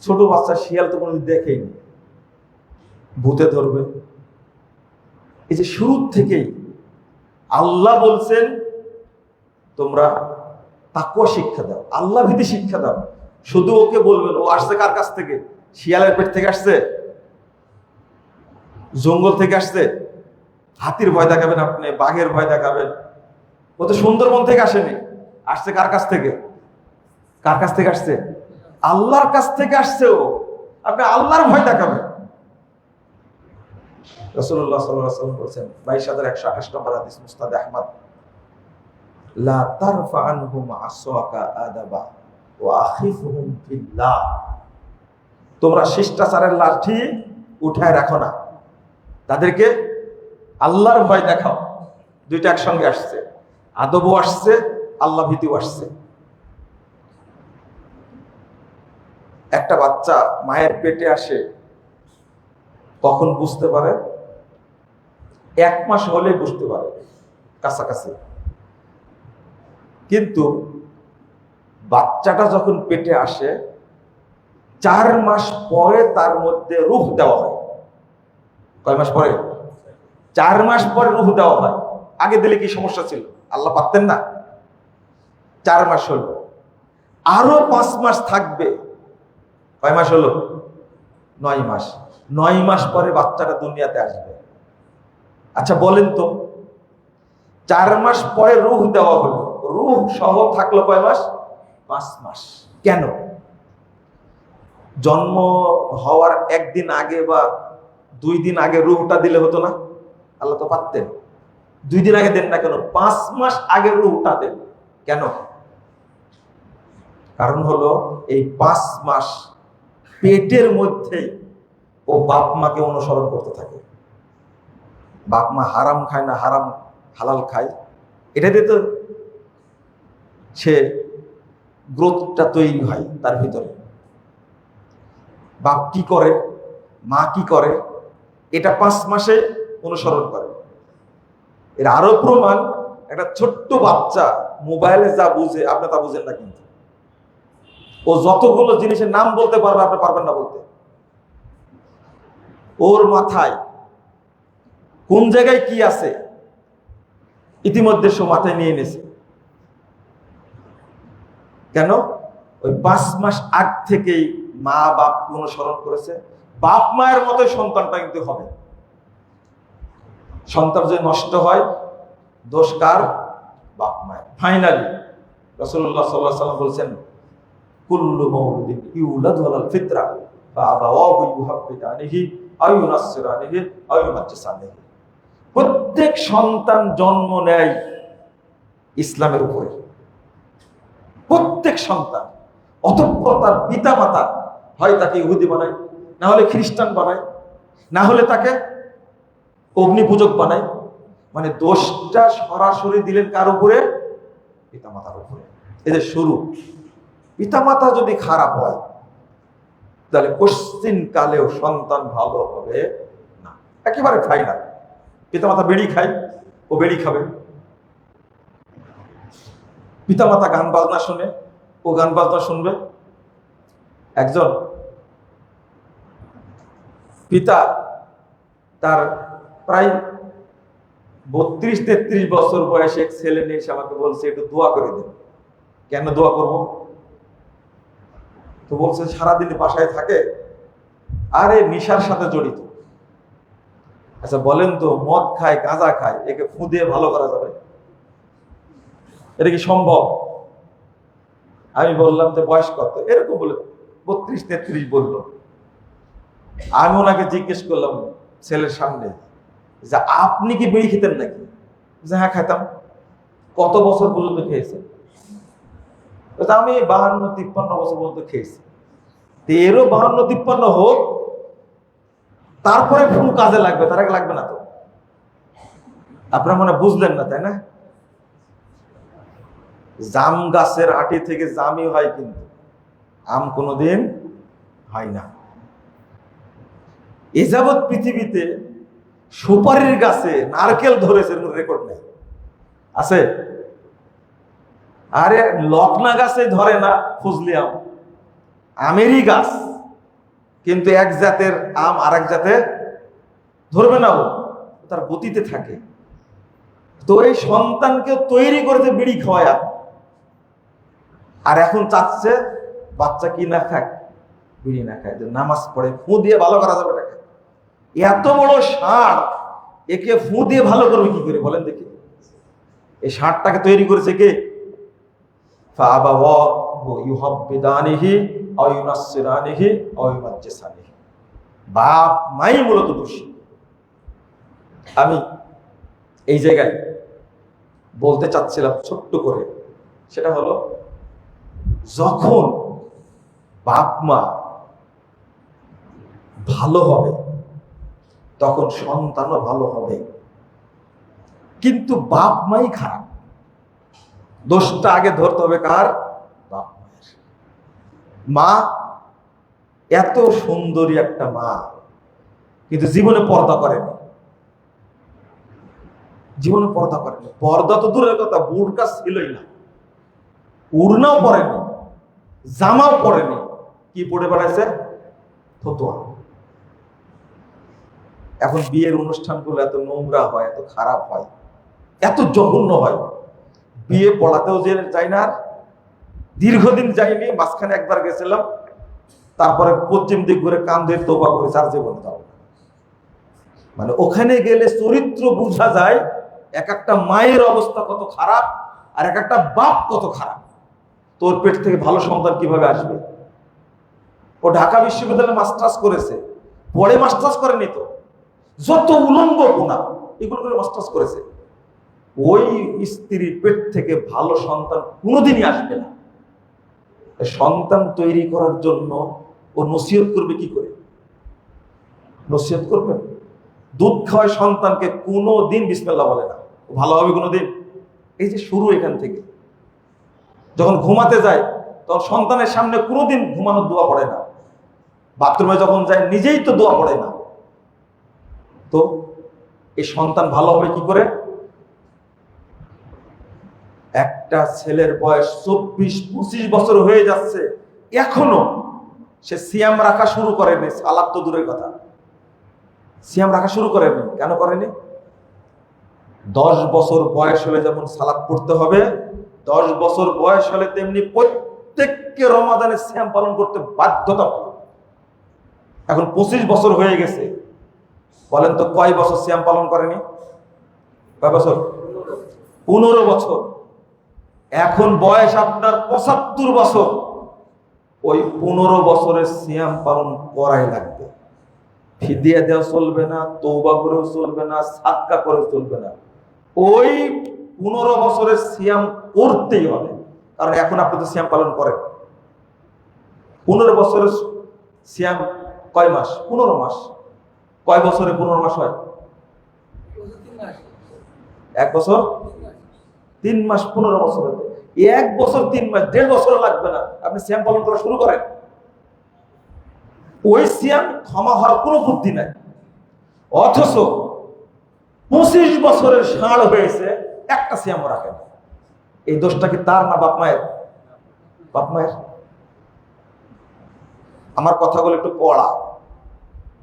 ছোট বাচ্চা শিয়াল তো কোনোদিন দেখেনি, ভূতে ধরবে। এই যে শুরু থেকেই আল্লাহ বলছেন তোমরা তাকওয়া শিক্ষা দাও, আল্লাহ ভীতি শিক্ষা দাও। শুধু ওকে বলবেন, ও আসছে কার কাছ থেকে? শিয়ালের পেট থেকে আসছে, জঙ্গল থেকে আসছে? হাতির ভয় দেখাবেন আপনি, বাঘের ভয় দেখাবেন? ও তো সুন্দরবন থেকে আসেনি, আসছে কার কাছ থেকে? কার কাছ থেকে আসছে? আল্লাহর কাছ থেকে আসছে। ও আপনি আল্লাহর ভয় দেখাবেন। রাসূলুল্লাহ সাল্লাল্লাহু আলাইহি ওয়াসাল্লাম বলেছেন 22128 নম্বর হাদিস, মুসনাদ আহমদ, লা তারফা আনহুম আসওয়াকা আদাবা ওয়া আখিফুহুম ফিল্লাহ। তোমরা শিষ্টাচারের লাঠি উঠায় রাখো না, তাদেরকে আল্লাহর ভয় দেখাও। দুইটা একসঙ্গে আসছে, আদবও আসছে, আল্লাহ ভীতিও আসছে। একটা বাচ্চা মায়ের পেটে আসে কখন বুঝতে পারে? 1 মাস হলে বুঝতে পারে, কাছাকাছি। কিন্তু বাচ্চাটা যখন পেটে আসে 4 মাস পরে তার মধ্যে রূহ দেওয়া হয়। কয় মাস পরে? 4 মাস পরে রূহ দেওয়া হয়। আগে দিলে কি সমস্যা ছিল? আল্লাহ পারতেন না? 4 মাস হলো, আরো 5 মাস থাকবে। কয় মাস হলো? 9 মাস। 9 মাস পরে বাচ্চাটা দুনিয়াতে আসবে। আচ্ছা বলেন তো, 4 মাস পরে রূহ দেওয়া হলো, রূহ সহ থাকলো কয় মাস? 5 মাস। কেন? জন্ম হওয়ার 1 দিন আগে বা 2 দিন আগে রূহটা দিলে হতো না? আল্লাহ তো পারতেন। 2 দিন আগে দেন না কেন? 5 মাস আগে রূহটা দেন কেন? কারণ হলো এই 5 মাস পেটের মধ্যে ও বাপ মাকে অনুসরণ করতে থাকে। বাপ মা হারাম খায় না, হারাম হালাল খায়, এটাতে তো সে গ্রোথটা তৈরি হয় তার ভিতরে। বাপ কি করে, মা কি করে, এটা 5 মাসে অনুসরণ করে। এর আরো প্রমাণ, একটা ছোট্ট বাচ্চা মোবাইলে যা বুঝে আপনি তা বুঝেন না, কিন্তু ও যতগুলো জিনিসের নাম বলতে পারবে আপনি পারবেন না বলতে। ওর মাথায় কোন জায়গায় কি আছে ইতিমধ্যে সে মাথায় নিয়ে নিয়েছে। কেন? ওই 5 মাস আগ থেকেই মা বাপকে অনুসরণ করেছে। বাপ মায়ের মতোই সন্তানটা কিন্তু হবে। সন্তান যদি নষ্ট হয়, দোষ কার? বাপ মায়ের। ফাইনালি রাসূলুল্লাহ সাল্লাল্লাহু আলাইহি ওয়াসাল্লাম বলেছেন, কুল্লু মাউলুদিন ইউলাদু আলাল ফিতরা ফাআবাওয়াহু ইউহাব্বিদানিহি আও ইউনাসসিরানিহি আও ইউমাজ্জিসানিহি। প্রত্যেক সন্তান জন্ম নেয় ইসলামের উপরে, প্রত্যেক সন্তান। অতঃপর তার পিতা মাতা হয় তাকে ইহুদি বানায়, না হলে খ্রিস্টান বানায়, না হলে তাকে অগ্নি পূজক বানায়। মানে দোষটা সরাসরি দিলেন কার উপরে? পিতা মাতার উপরে। এই যে শুরু, পিতা মাতা যদি খারাপ হয় তাহলে কোশ্চিন কালেও সন্তান ভালো হবে না, একেবারে খাই না। পিতা মাতা বেড়ি খায়, ও বেড়ি খাবে। পিতা মাতা গান বাজনা শুনে, ও গান বাজনা শুনবে। একজন পিতা তার প্রায় 32-33 বছর বয়সে এক ছেলে নিয়ে এসে আমাকে বলছে, একটু দোয়া করে দিন। কেন দোয়া করব? তো বলছে সারাদিন বাসায় থাকে, আরে নেশার সাথে জড়িত। আচ্ছা বলেন তো, মদ খায়, গাঁজা খায়, একে ফু দিয়ে ভালো করা যাবে? এটা কি সম্ভব? আমি বললাম যে বয়স কত? এরকম বলে 32-33 বললো। আমি ওনাকে জিজ্ঞেস করলাম ছেলের সামনে যে আপনি কি বিড়ি খেতেন নাকি? যে হ্যাঁ খেতাম। কত বছর পর্যন্ত খেয়েছেন? আমি 52-53 বছর পর্যন্ত খেয়েছি। এরও 52-53 হোক, তারপরে ফু কাজে লাগবে, তার আগে লাগবে না তো। আপনারা মনে বুঝলেন না, তাই না? জাম গাছের আটি থেকে জামই হয়, কিন্তু আম কোনোদিন হয় না। এ যাবৎ পৃথিবীতে সুপারির গাছে নারকেল ধরেছে রেকর্ড নেই, আছে? আরে লকনা গাছে ধরে না ফজলি আম, আমেরই গাছ, কিন্তু এক জাতের আম আর এক জাতের ধরবে না, ও তার গতিতে থাকে। তো এই সন্তানকে তৈরি করেছে বিড়ি খাওয়ায়, আর এখন চাচ্ছে বাচ্চা কি না খায়, বিড়ি না খায়, যে নামাজ পড়ে ফু দিয়ে ভালো করা যাবে টাকা। এত বড় ষাঁড়, একে ফু দিয়ে ভালো করবে কি করে বলেন দেখি? এই ষাঁড়টাকে তৈরি করেছে কে? বাপ মাই মূলত দোষী। আমি এই জায়গায় বলতে চাচ্ছিলাম ছোট্ট করে, সেটা হলো যখন বাপ মা ভালো হবে তখন সন্তানও ভালো হবে, কিন্তু বাপ মাই খারাপ, দোষটা আগে ধরতে হবে কার? বাপ মায়ের। মা এত সুন্দরী একটা মা, কিন্তু জীবনে পর্দা করেনি, জীবনে পর্দা করেনি। পর্দা তো দূরের কথা, বুরকা ছিলই না, উড়নাও পরেনি, জামাও পরেনি, কি পড়ে বেড়াইছে? ফতুয়া। এখন বিয়ের অনুষ্ঠানগুলো এত নোংরা হয়, এত খারাপ হয়, এত জঘন্য হয়, বিয়ে পড়াতেও যে যাই না, দীর্ঘদিন যাইনি, মাঝখানে একবার গেছিলাম, তারপরে পশ্চিম দিক ঘুরে কান ধরে তোবা করে চার জীবন দাও। মানে ওখানে গেলে চরিত্র বোঝা যায়, এক একটা মায়ের অবস্থা কত খারাপ আর এক একটা বাপ কত খারাপ। তোর পেট থেকে ভালো সন্তান কিভাবে আসবে? ও ঢাকা বিশ্ববিদ্যালয়ে মাস্টার্স করেছে, পরে মাস্টার্স করেনি তো, যত উলঙ্গ গুণা এগুলো করে মাস্টার্স করেছে। ওই স্ত্রীর পেট থেকে ভালো সন্তান কোনোদিনই আসবে না। সন্তান তৈরি করার জন্য ও নসিহত করবে কি করে? নসিহত করবে? দুধ খাওয়ায় সন্তানকে কোনোদিন বিসমিল্লাহ বলে না, ভালো হবে কোনোদিন? এই যে শুরু এখান থেকে। যখন ঘুমাতে যায় তখন সন্তানের সামনে কোনোদিন ঘুমানোর দোয়া পড়ে না, বাথরুমে যখন যায় নিজেই তো দোয়া পড়ে না। তো এই সন্তান ভালো হবে কি করে? একটা ছেলের বয়স 24-25 বছর হয়ে যাচ্ছে, এখনো সে সিয়াম রাখা শুরু করেনি, সালাত তো দূরের কথা, সিয়াম রাখা শুরু করেনি। কেন করেনি? 10 বছর বয়স হলে যেমন সালাত পড়তে হবে, 10 বছর বয়স হলে তেমনি প্রত্যেককে রমাদানে সিয়াম পালন করতে বাধ্যতা। এখন 25 বছর হয়ে গেছে, বলেন তো কয় বছর সিয়াম পালন করেনি? কয় বছর? 15 বছর। এখন বয়স আপনার 75 বছর, ওই 15 বছরের সিয়াম পালন করাই লাগবে। ফিদিয়া দেওয়া চলবে না, তওবা করেও চলবে না, সাদকা করেও চলবে না, ওই 15 বছরের সিয়াম করতেই হবে। কারণ এখন আপনি তো সিয়াম পালন করেন। 15 বছরের সিয়াম কয় মাস? 15 মাস। কয় বছরে 15 মাস হয়? 1 বছর 3 মাস। 15 বছর 1 বছর 3 মাস, 1.5 বছর লাগবে না, আপনি সিয়াম পালন করা শুরু করেন। ওই সিয়াম ক্ষমা হওয়ার কোনো বুদ্ধি নাই। অথচ 25 বছরের ষাঁড় হয়েছে, একটা সিয়াম রাখে না। এই দোষটা কি তার না বাপ মায়ের? বাপ মায়ের। আমার কথাগুলো একটু পড়া,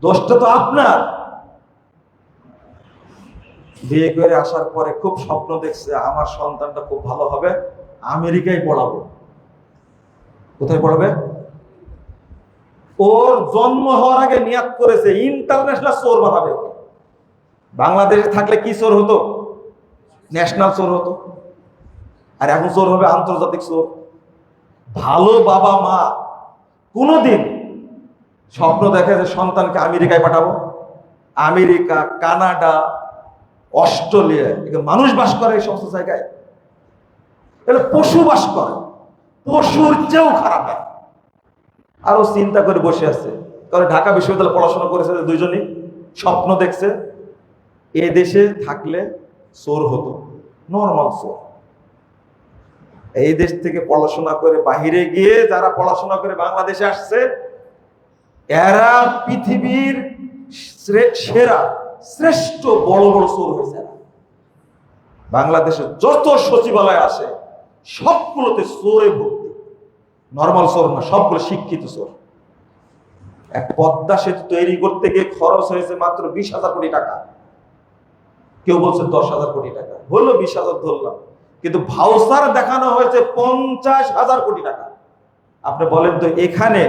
দোষটা তো আপনার। বিয়ে করে আসার পরে খুব স্বপ্ন দেখছে আমার সন্তানটা খুব ভালো হবে, আমেরিকায় পড়াবো। কোথায় পড়াবে? ওর জন্ম হওয়ার আগে নিয়াত করেছে ইন্টারন্যাশনাল চোর বানাবে। বাংলাদেশে থাকলে কি চোর হতো? ন্যাশনাল চোর হতো, আর এখন চোর হবে আন্তর্জাতিক চোর। ভালো বাবা মা কোনোদিন স্বপ্ন দেখে যে সন্তানকে আমেরিকায় পাঠাবো? আমেরিকা, কানাডা, অস্ট্রেলিয়া, মানুষ বাস করে এই সমস্ত জায়গায়, এটা পশু বাস করে, পশুর চেয়েও খারাপ। আরো চিন্তা করে বসে আছে, কারণ ঢাকা বিশ্ববিদ্যালয়ে পড়াশোনা করেছে দুইজনই, স্বপ্ন দেখছে এ দেশে থাকলে চোর হতো, নর্মাল চোর। এই দেশ থেকে পড়াশোনা করে বাহিরে গিয়ে যারা পড়াশোনা করে বাংলাদেশে আসছে, এরা পৃথিবীর সেরা শ্রেষ্ঠ বড় বড় চোর হয়েছে। বাংলাদেশে যত সচিবালয় আসে সবগুলোতে চোরে ভর্তি, নর্মাল চোর না, সবগুলো শিক্ষিত চোর। এক পদ্মা সেতু তৈরি করতে গিয়ে খরচ হয়েছে মাত্র 20,000 কোটি টাকা। কেউ বলছে 10,000 কোটি টাকা, হলো 20,000 ধরলাম, কিন্তু ভাউচার দেখানো হয়েছে 50,000 কোটি টাকা। আপনি বলেন তো এখানে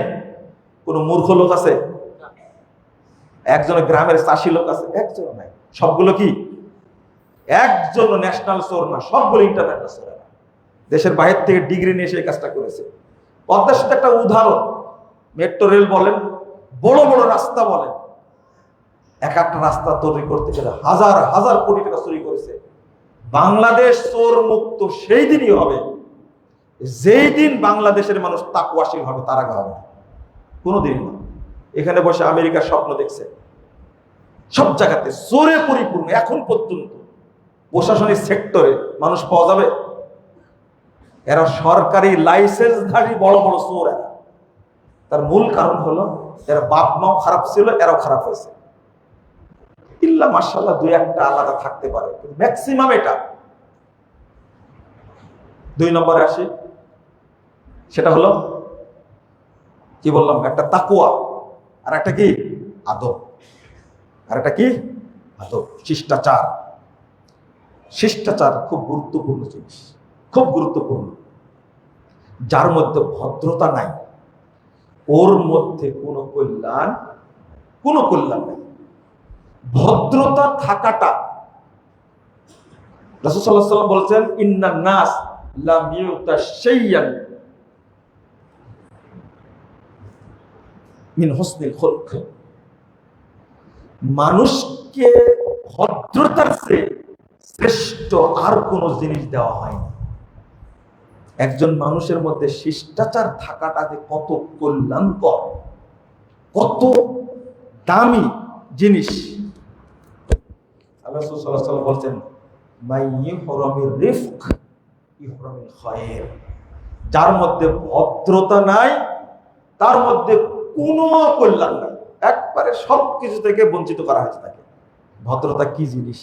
কোন মূর্খ লোক আছে? একজন গ্রামের চাষি লোক আছে? একজন নাই। সবগুলো কি একজন ন্যাশনাল চোর না, সবগুলো ইন্টারন্যাশনাল চোর। দেশের বাইরে থেকে ডিগ্রি নিয়ে সেই কাজটা করেছে। পদ্মার সাথে একটা উদাহরণ, মেট্রো রেল বলেন, বড় বড় রাস্তা বলেন, এক একটা রাস্তা তৈরি করতে গেলে হাজার হাজার কোটি টাকা চুরি করেছে। বাংলাদেশ চোর মুক্ত সেই দিনই হবে যেই দিন বাংলাদেশের মানুষ তাকওয়াশীল হবে, তার আগে হবে কোনোদিন না। এখানে বসে আমেরিকার স্বপ্ন দেখছে, সব জায়গাতে চোরে পরিপূর্ণ। এখন পর্যন্ত প্রশাসনিক সেক্টরে মানুষ পাওয়া যাবে? এরা সরকারি লাইসেন্সধারী বড় বড় চোর। এরা, তার মূল কারণ হলো এরা বাপ মাও খারাপ ছিল, এরাও খারাপ হয়েছে। ইল্লা মাশাআল্লাহ দুই একটা আলাদা থাকতে পারে, কিন্তু ম্যাক্সিমাম এটা। 2 নম্বরে আসি, সেটা হলো কি বললাম, একটা তাকওয়া, আর একটা কি আদব, আর একটা কি আদব, শিষ্টাচার। শিষ্টাচার খুব গুরুত্বপূর্ণ জিনিস, খুব গুরুত্বপূর্ণ। যার মধ্যে ভদ্রতা নাই, ওর মধ্যে কোনো কল্যাণ নাই। ভদ্রতা থাকাটা, রাসূল সাল্লাল্লাহু আলাইহি ওয়াসাল্লাম বলেছেন, ইন্নান নাস লাম ইউতা শাইয়ান মিন হুসনিল খুলক। মানুষকে ভদ্রতার চেয়ে শ্রেষ্ঠ আর কোন জিনিস দেওয়া হয়নি। একজন মানুষের মধ্যে শিষ্টাচার থাকাটা যে কত কল্যাণকর, কত দামি জিনিস। আল্লাহ রাসূল সাল্লাল্লাহু আলাইহি ওয়াসাল্লাম বলছেন, মাই ইহরামির রিফক ইহরামিল খায়র। যার মধ্যে ভদ্রতা নাই, তার মধ্যে কোনো কল্যাণ নাই, একবারে সবকিছু থেকে বঞ্চিত করা হয়েছে তাকে। ভদ্রতা কি জিনিস?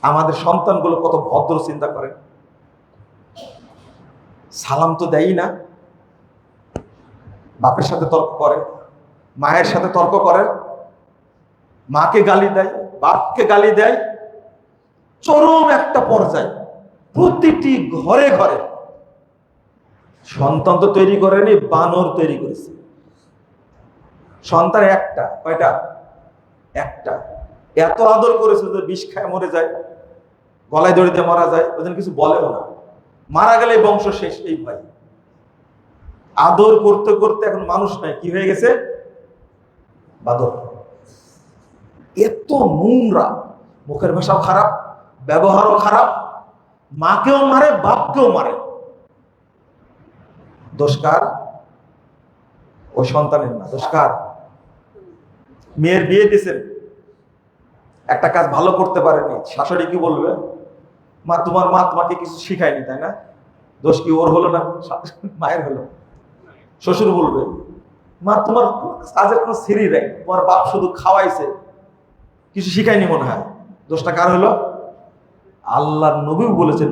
আমাদের সন্তানগুলো কত ভদ্র চিন্তা করে, সালাম তো দেয়ই না, বাপের সাথে তর্ক করে, মায়ের সাথে তর্ক করে, মাকে গালি দেয়, বাপকে গালি দেয়, চরম একটা পর্যায়ে প্রতিটি ঘরে ঘরে। সন্তান তো তৈরি করেনি, বানর তৈরি করেছে। সন্তান একটা, কয়টা? একটা। এত আদর করেছে যে বিষ খায় মরে যায়, গলায় দড়ি দিয়ে মারা যায়, ওই জন্য কিছু বলেও না। মারা গেলে বংশ শেষ। এই ভাই আদর করতে করতে এখন মানুষ নাই, কি হয়ে গেছে? বাদর। এত নোংরা, মুখের ভাষাও খারাপ, ব্যবহারও খারাপ, মাকেও মারে, বাপকেও মারে। দোষকার ওই সন্তানের না, দোষকার মেয়ের বিয়ে দিয়েছেন, একটা কাজ ভালো করতে পারেনি, শাশুড়ি কি বলবে? মা, তোমার মা তোমাকে কিছু শিখায়নি, তাই না? দোষ কি ওর হলো না, মায়ের হলো? শ্বশুর বলবে, মা তোমার কাজের কোনো সিঁড়ি নেই, তোমার বাপ শুধু খাওয়াইছে, কিছু শিখায়নি মনে হয়। দোষটা কার হলো? আল্লাহ নবী বলেছেন,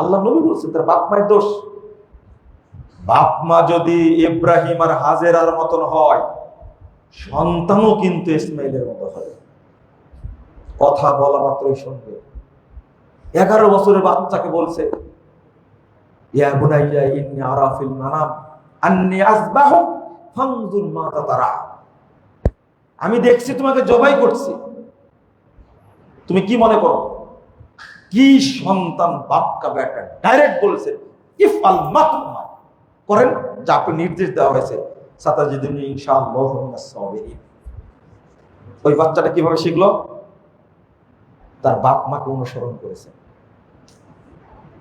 আল্লাহ নবী বলেছেন তার বাপ মায়ের দোষ। বাপ মা যদি ইব্রাহিম আর হাজেরার মতন হয়, সন্তানও কিন্তু ইসমাইলের মতো হয়, কথা বলা মাত্রই শুনবে। 11 বছরের বাচ্চাকে বলছে, ইয়া বুনাইয়া ইন্নী আরা ফিল মানাম আন্নী আযবাহু ফানজুর মাযা তারা। আমি দেখছি তোমাকে জবাই করছি, তুমি কি মনে করো? কি সন্তান, বাপকা বেটা ডাইরেক্ট বলছে, ইফআল মা তুমার, করেন যা আপনি নির্দেশ দেওয়া হয়েছে, সাতাজিদুনি ইনশাআল্লাহু মিনাস সাবিরিন। ওই বাচ্চাটা কিভাবে শিখলো? তার বাপ মাকে অনুসরণ করেছে।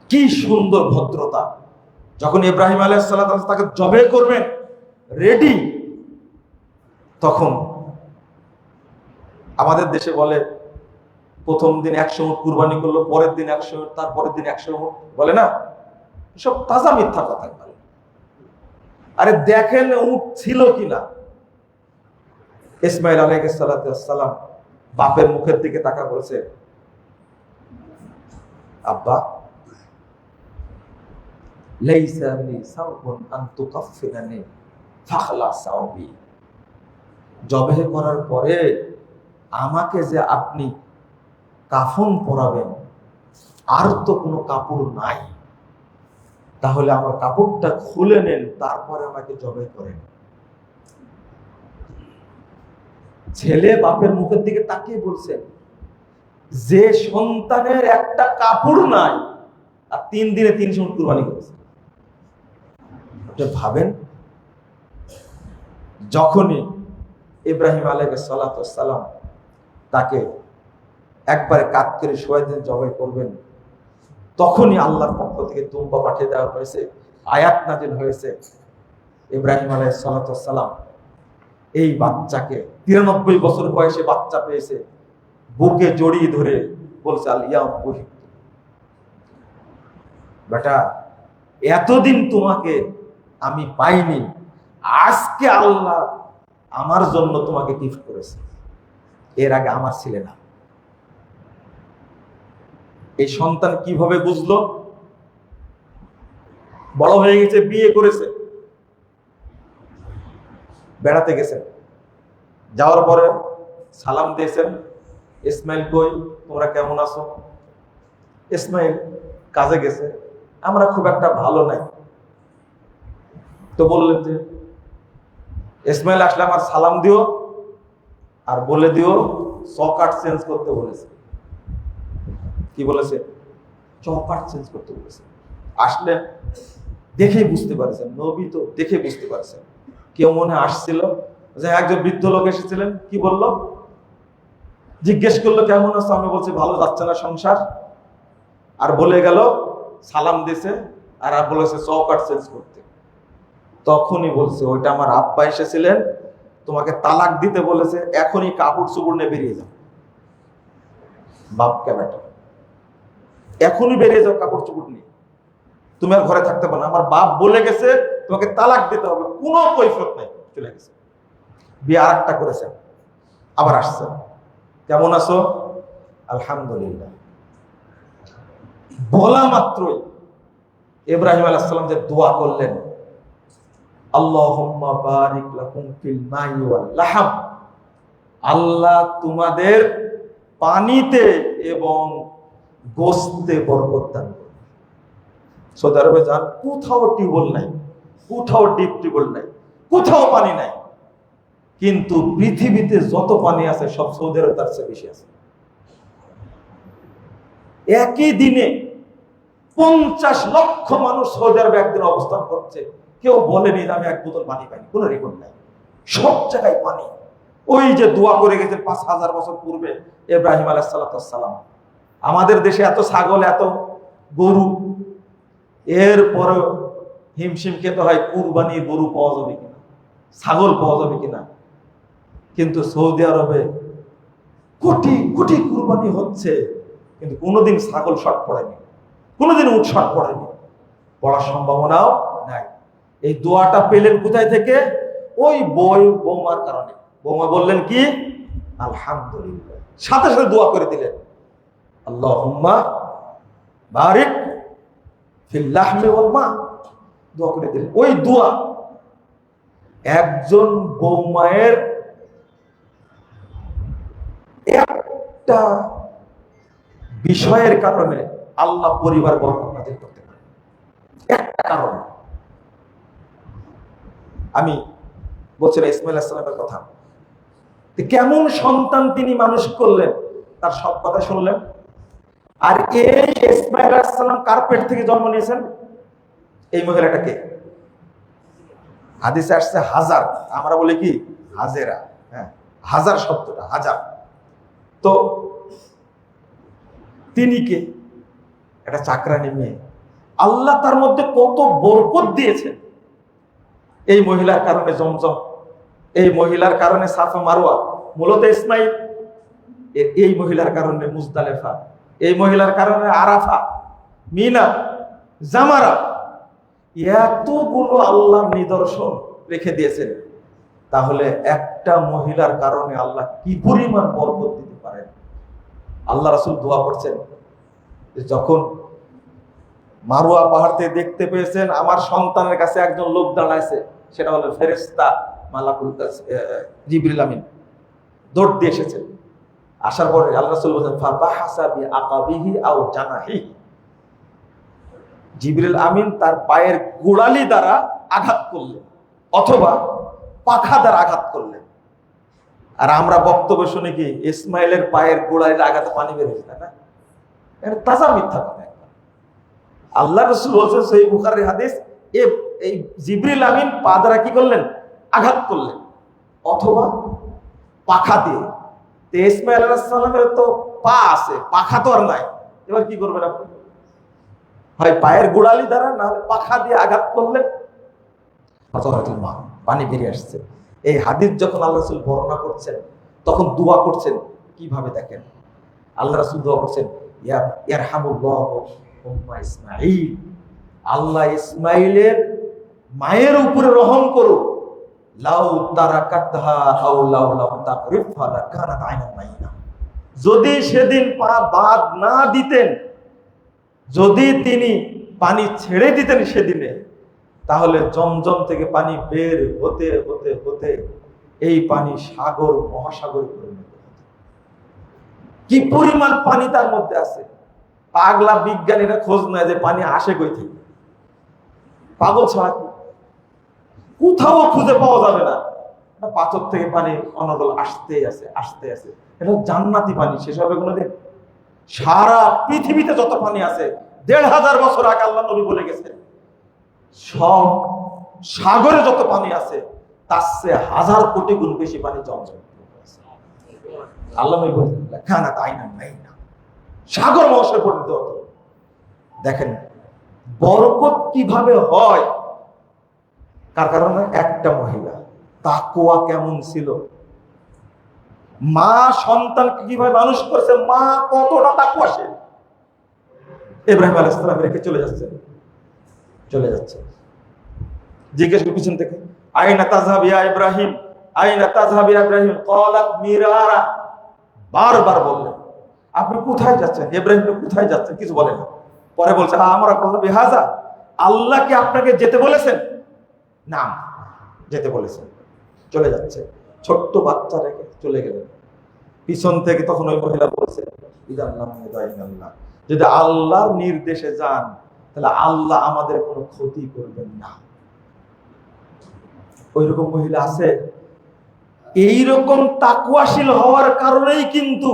কি সুন্দর ভদ্রতা! যখন ইব্রাহিম আলাইহিস সালাম তাকে জবে করবেন, রেডি, তখন আমাদের দেশে বলে প্রথম দিন 100 উট কুরবানি করলো, পরের দিন 100 উট, তারপরের দিন 100 উট, বলে না? সব তাজা মিথ্যা কথা বলে। আরে দেখেন উট ছিল কিনা। ইসমাইল আলাইহিস সালাম বাপের মুখের দিকে তাকা বলেছে, আব্বা, লাইসা লি সাওবুন আন তুকাফফিরানি ফাখলা সাওবি। জবে করার পরে আমাকে যে আপনি কাফন পরাবেন, আর তো কোনো কাপড় নাই, তাহলে আমার কাপড়টা খুলে নেন, তারপরে আমাকে জবাই করেন। ছেলে বাপের মুখের দিকে তাকিয়ে বলছেন, যে সন্তানের একটা কাপড় নাই আর 3 দিনে 300 উট কুরবানি করেছে। আপনি ভাবেন, যখনই ইব্রাহিম আলাইহিস সালাতু ওয়াস সালাম তাকে একবারে কাত করে শোয়াই দিন, জবাই করবেন, তখনই আল্লাহর পক্ষ থেকে দুম্বা পাঠিয়ে দেওয়া হয়েছে, আয়াত নাজিল হয়েছে। ইব্রাহিম আলাইহিস সালাতু ওয়াস সালাম এই বাচ্চাকে 93 বছর বয়সে বাচ্চা পেয়েছে, বুকে জড়িয়ে ধরে বলছে, আল ইয়াউম বুহিত, বেটা এতদিন তোমাকে আমি পাইনি, আজকে আল্লাহ আমার জন্য তোমাকে গিফট করেছে, এর আগে আমার ছিলে না। এই সন্তান কিভাবে বুঝলো? বড় হয়ে গেছে, বিয়ে করেছে, বেড়াতে গেছেন, যাওয়ার পরে সালাম দিয়েছেন, ইসমাইল কই, তোমরা কেমন আছো? ইসমাইল কাজে গেছে, আমরা খুব একটা ভালো নাই। তো বললেন যে ইসমাইল আসলে আমার সালাম দিও আর বলে দিও চকাট চেঞ্জ করতে বলেছে। কি বলেছে? চকাট চেঞ্জ করতে বলেছে। আসলে দেখেই বুঝতে পারছেন, নবী তো দেখে বুঝতে পারছেন। কেউ মনে আসছিল যে একজন বৃদ্ধ লোক এসেছিলেন, কি বললো, জিজ্ঞেস করলো কেমন আছো, আমি বলছি ভালো যাচ্ছে না সংসার, আর বলে গেল সালাম দিছে আর বলেছে চৌকাট চেঞ্জ করতে। তখনই বলছে, ওইটা আমার আব্বা এসেছিলেন, তোমাকে তালাক দিতে বলেছে, এখনই কাপড় চোপড় নিয়ে বেরিয়ে যাও। বাপকে বেটা, এখনই বেরিয়ে যাও কাপড় চোপড় নিয়ে, তুমি আর ঘরে থাকতে পারো না, আমার বাপ বলে গেছে তোমাকে তালাক দিতে হবে, কোনো কৈফিয়ত নাই। চলে গেছে, বিয়ে আর একটা করেছেন, আবার আসছেন, কেমন আছো? আলহামদুলিল্লাহ। বলা মাত্রই ইব্রাহিম আলাইহিস সালাম যে দোয়া করলেন, আল্লাহুম্মা বারিক লাকুম ফিল মাই ওয়াল লাহাম, আল্লাহ তোমাদের পানিতে এবং গোশতে বরকত দান করুন। সৌদি আরবে যান, কোথাও টিউবওয়েল নাই, কোথাও ডিপ টিউবওয়েল নাই, কোথাও পানি নাই, কিন্তু পৃথিবীতে যত পানি আছে সব সৌদি আরবে তার চেয়ে বেশি আছে। একই দিনে 50 লক্ষ মানুষ সৌদি আরবে একদিন অবস্থান করছে, কেউ বলেনি আমি 1 বোতল পানি পাইনি, কোনো রেকর্ড নাই, সব জায়গায় পানি। ওই যে দোয়া করে গেছে 5000 বছর পূর্বে ইব্রাহিম আলাইহিস সালাম। আমাদের দেশে এত ছাগল, এত গরু, এরপরে হিমশিম খেতে হয় কুরবানি গরু পাওয়া যাবে কিনা, ছাগল পাওয়া যাবে কিনা। কিন্তু সৌদি আরবে কোটি কোটি কুরবানি হচ্ছে, কিন্তু কোনোদিন ছাগল শর্ট পড়েনি, কোনোদিন উট শর্ট পড়েনি, পড়ার সম্ভাবনাও নাই। এই দোয়াটা পেলেন কোথায় থেকে? ওই বৌমার কারণে। বৌমা বললেন কি? আলহামদুলিল্লাহ, সাথে সাথে দোয়া করে দিলেন, আল্লাহুম্মা বারিক ফিল লাহমি ওয়াল মা, দোয়া করে দিলেন। ওই দোয়া একজন বৌমায়ের একটা বিষয়ের কারণে আল্লাহ পরিবার বরকত নাযিল করতে পারে, একটা কারণে। আমি বলছিলাম ইসমাইল আলাইহিস সালামের কথা, কেমন সন্তান তিনি মানুষ করলেন, তার সব কথা শুনলেন। আর এই ইসমাইল আলাইহিস সালাম কার পেট থেকে জন্ম নিয়েছেন? এই মহিলাটাকে হাদিসে আসছে হাজার, আমরা বলি কি হাজেরা, হ্যাঁ হাজার শব্দটা হাজার। তো তিনি কে? একটা চাকরানি মেয়ে, আল্লাহ তার মধ্যে কত বরকত দিয়েছেন। এই মহিলার কারণে জমজম, এই মহিলার কারণে সাফা মারওয়া, মূলত ইসমাইল, এই মহিলার কারণে মুজদালেফা, এই মহিলার কারণে আরাফা, মিনা, জামারা, এতগুলো আল্লাহর নিদর্শন রেখে দিয়েছেন। তাহলে একটা মহিলার কারণে আল্লাহ কি পরিমাণ বরকত দিতে পারেন। আল্লাহ রাসূল দোয়া করছেন, যখন মারওয়া পাহাড়তে দেখতে পেয়েছেন আমার সন্তানের কাছে একজন লোক দাঁড়াইছে, সেটা হলো ফেরেশতা মালাকুল জিবরিল আমিন, দৌড় দিয়ে এসেছেন। আসার পরে আল্লাহ রাসূল বলেন ফাবাহাসা বিআকাবিহি আও জানাহি, জিবরিল আমিন তার পায়ের গোড়ালি দ্বারা আঘাত করলেন অথবা পাখা দ্বারা আঘাত করলেন। আর আমরা বক্তব্য শুনে কি ইসমাইলের পায়ের গোড়ালির আঘাতে পানি বের হয়েছে, তাই না? এটা তাজা মিথ্যা কথা। আল্লাহ রাসূল বলেছেন সহিহ বুখারীর হাদিস, এই জিবরিল আমিন পা দ্বারা কি করলেন? আঘাত করলেন অথবা পাখা দিয়ে। তো ইসমাইল আলাইহিস সালামের তো পা আছে, পাখা তো আর নাই। এবার কি করবেন আপনি? হয় পায়ের গোড়ালি দ্বারা, না হলে পাখা দিয়ে আঘাত করলেন, পানি বেরিয়ে আসছে। এই হাদিস যখন আল্লাহ রাসূল বর্ণনা করছেন তখন দোয়া করছেন কিভাবে দেখেন। আল্লাহ রাসূল দোয়া করছেন ইয়ারহামুল্লাহু উম্মা ইসমাঈল, আল্লাহ ইসমাইলের মায়ের উপরে রহম করুন। লাউ তারাকাতহা আও লাউ লাম তাকরিফা লাকানাত আইনান মাইনা, যদি সেদিন পা বাদ না দিতেন, যদি তিনি পানি ছেড়ে দিতেন সেদিনে, তাহলে জমজম থেকে পানি বের হতে হতে হতে এই পানি সাগর মহাসাগরে পরিণত হতো। কি পরিমাণ পানি তার মধ্যে আছে! পাগলা বিজ্ঞানীরা খোঁজ নেয় যে পানি আসে কই থেকে। পাগল ছাড়া কোথাও খুঁজে পাওয়া যাবে না। পাথর থেকে পানি অনর্গল আসতে আছে আসতে আছে। এটা জান্নাতি পানি, শেষ হবে কোনোদিন? সারা পৃথিবীতে যত পানি আছে ১৫০০ বছর আগে আল্লাহ নবী বলে গেছে, সব সাগরে যত পানি আছে তার চেয়ে ১০০০ কোটি গুণ বেশি পানি জমজম। আল্লাহ নবী বলেন লাকানাত আইনান মাইনা, সাগর মহাসাগরে পরিণত হতো। দেখেন বরকত কিভাবে হয়, কার কারণে? একটা মহিলা তাকওয়া কেমন ছিল, মা সন্তানকে কিভাবে মানুষ করেছে, মা কতটা তাকওয়াশীল। ইব্রাহিম আলাইহিস সালাম রেখে চলে যাচ্ছে, জিজ্ঞেস করে পিছন থেকে আইনা তাযহাব ইয়া ইব্রাহিম, আইনা তাযহাব ইয়া ইব্রাহিম, ক্বালাত মিরারা, বারবার বললেন আপনি কোথায় যাচ্ছেন ইব্রাহিম, কোথায় যাচ্ছেন? কিছু বলেন না। পরে বলছে আমরা বললাম বিহাজা, আল্লাহ কি আপনাকে যেতে বলেছেন? না, যেতে বলেছেন। চলে যাচ্ছে, ছোট্ট বাচ্চা রেখে চলে গেলেন। পিছন থেকে তখন ওই মহিলা বলছে যদি আল্লাহর নির্দেশে যান তাহলে আল্লাহ আমাদের কোনো ক্ষতি করবেন না। ওইরকম মহিলা আছে। এইরকম তাকওয়াশীল হওয়ার কারণেই কিন্তু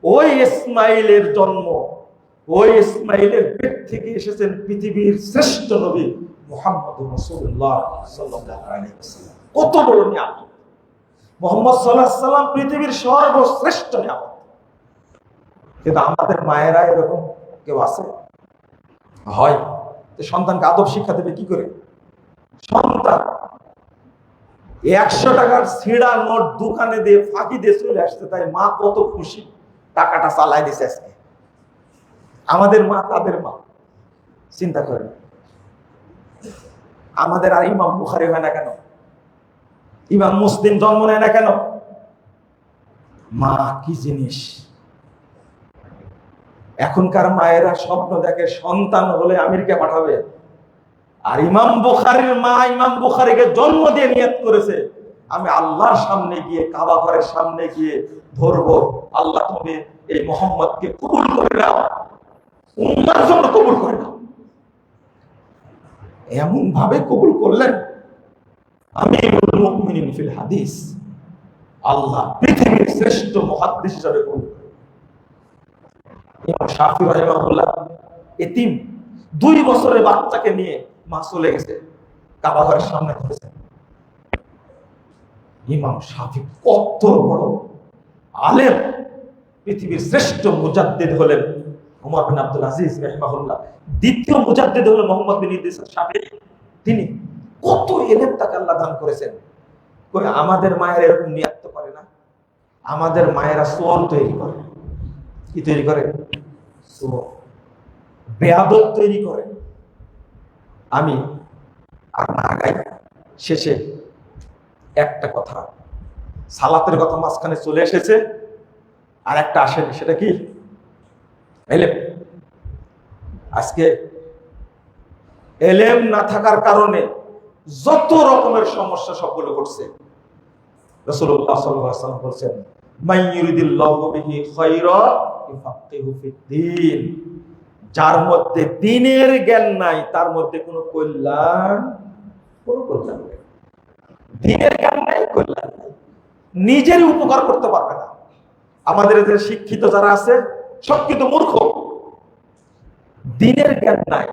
ওই ইসমাইলের জন্ম, ওই ইসমাইলের পেট থেকে এসেছেন পৃথিবীর শ্রেষ্ঠ নবী মুহাম্মদুর রাসূলুল্লাহ সাল্লাল্লাহু আলাইহি ওয়াসাল্লাম। কত বড় নিয়ামত! মুহাম্মদ সাল্লাল্লাহু আলাইহি ওয়াসাল্লাম পৃথিবীর সর্বশ্রেষ্ঠ নিয়ামত। কিন্তু আমাদের মায়েরা এরকম কেউ আছে? হয় সন্তানকে আদব শিক্ষা দেবে কি করে? সন্তান ১০০ টাকার ছিঁড়া নোট দোকানে দিয়ে ফাঁকি দিয়ে চলে আসছে, তাই মা কত খুশি, টাকাটা চালাই দিছে আজকে। আমাদের মা তাদের মা, চিন্তা করেন। আমাদের আর ইমাম বুখারী হয় না কেন? ইমাম মুসলিম জন্ম নেয় না কেন? মা কি জিনিস! এখনকার মায়েরা স্বপ্ন দেখে সন্তান হলে আমেরিকা পাঠাবে, আর ইমাম বুখারীর মা ইমাম বুখারীকে জন্ম দিয়ে নিয়ত করেছে আমি আল্লাহর সামনে গিয়ে, কাবা ঘরের সামনে গিয়ে ধরবো, আল্লাহ তুমি এই মুহাম্মদকে কবুল করে নাও, উম্মার জন্য কবুল করে নাও। এমন ভাবে কবুল করলেন আমিরুল মুমিনিন ফিল হাদিস, আল্লাহ পৃথিবীর শ্রেষ্ঠ মুহাদ্দিস হিসেবে কবুল করেন। ইমাম শাফিঈ রাহিমাহুল্লাহ এতিম 2 বছরের বাচ্চাকে নিয়ে মা চলে গেছে, কাবা ঘরের সামনে ধরেছেন। ইমাম শাফিঈ কত বড় আলেম, পৃথিবীর শ্রেষ্ঠ মুজাদ্দিদ হলেন ওমর বিন আব্দুল আজিজ রাহিমাহুল্লাহ, দ্বিতীয় মুজাদ্দিদ হলেন মুহাম্মদ বিন ইদ্রিস শাফিঈ। তিনি কত ইলম তাকে আল্লাহ দান করেছেন। কই আমাদের মায়ের এরকম নিয়ত করে না? আমাদের মায়েরা সোয়াল তৈরি করে। কি তৈরি করে? বেয়াদব তৈরি করে। আমি আর না গাই, শেষে একটা কথা, সালাতের কথা মাঝখানে চলে এসেছে, আর একটা আসেনি, সেটা কি? এলেম। আজকে এলেম না থাকার কারণে যত রকমের সমস্যা সবগুলো ঘটছে। রাসূলুল্লাহ সাল্লাল্লাহু আলাইহি ওয়াসাল্লাম বলেছেন মান ইউরিদিল্লাহু বিহি খায়রা ইউফাক্কিহু ফিদ্দীন। যার মধ্যে দ্বীনের জ্ঞান নাই তার মধ্যে কোনো কল্যাণ নেই। দ্বীনের জ্ঞান নাই, কল্যাণ নাই, নিজেরই উপকার করতে পারবে না। আমাদের যে শিক্ষিত যারা আছে সব কিন্তু মূর্খ, দ্বীনের জ্ঞান নাই,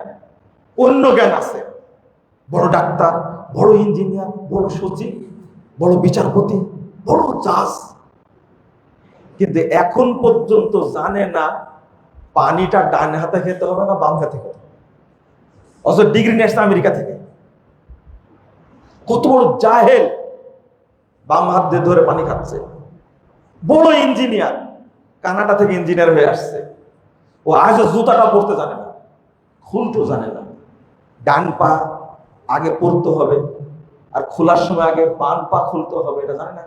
অন্য জ্ঞান আছে। বড় ডাক্তার, বড় ইঞ্জিনিয়ার, বড় সচিব, বড় বিচারপতি, বড় জাজ, কিন্তু এখন পর্যন্ত জানে না পানিটা ডান হাতে খেতে হবে না বাম হাতে খেতে হবে। অথচ ডিগ্রি নিয়ে আসছে আমেরিকা থেকে। কত বড় জাহেল, বাম হাত দিয়ে ধরে পানি খাচ্ছে। বড় ইঞ্জিনিয়ার, কানাডা থেকে ইঞ্জিনিয়ার হয়ে আসছে, ও আজও জুতাটা পরতে জানে না, খুলতেও জানে না। ডান পা আগে পরতে হবে, আর খোলার সময় আগে বাম পা খুলতে হবে, এটা জানে না।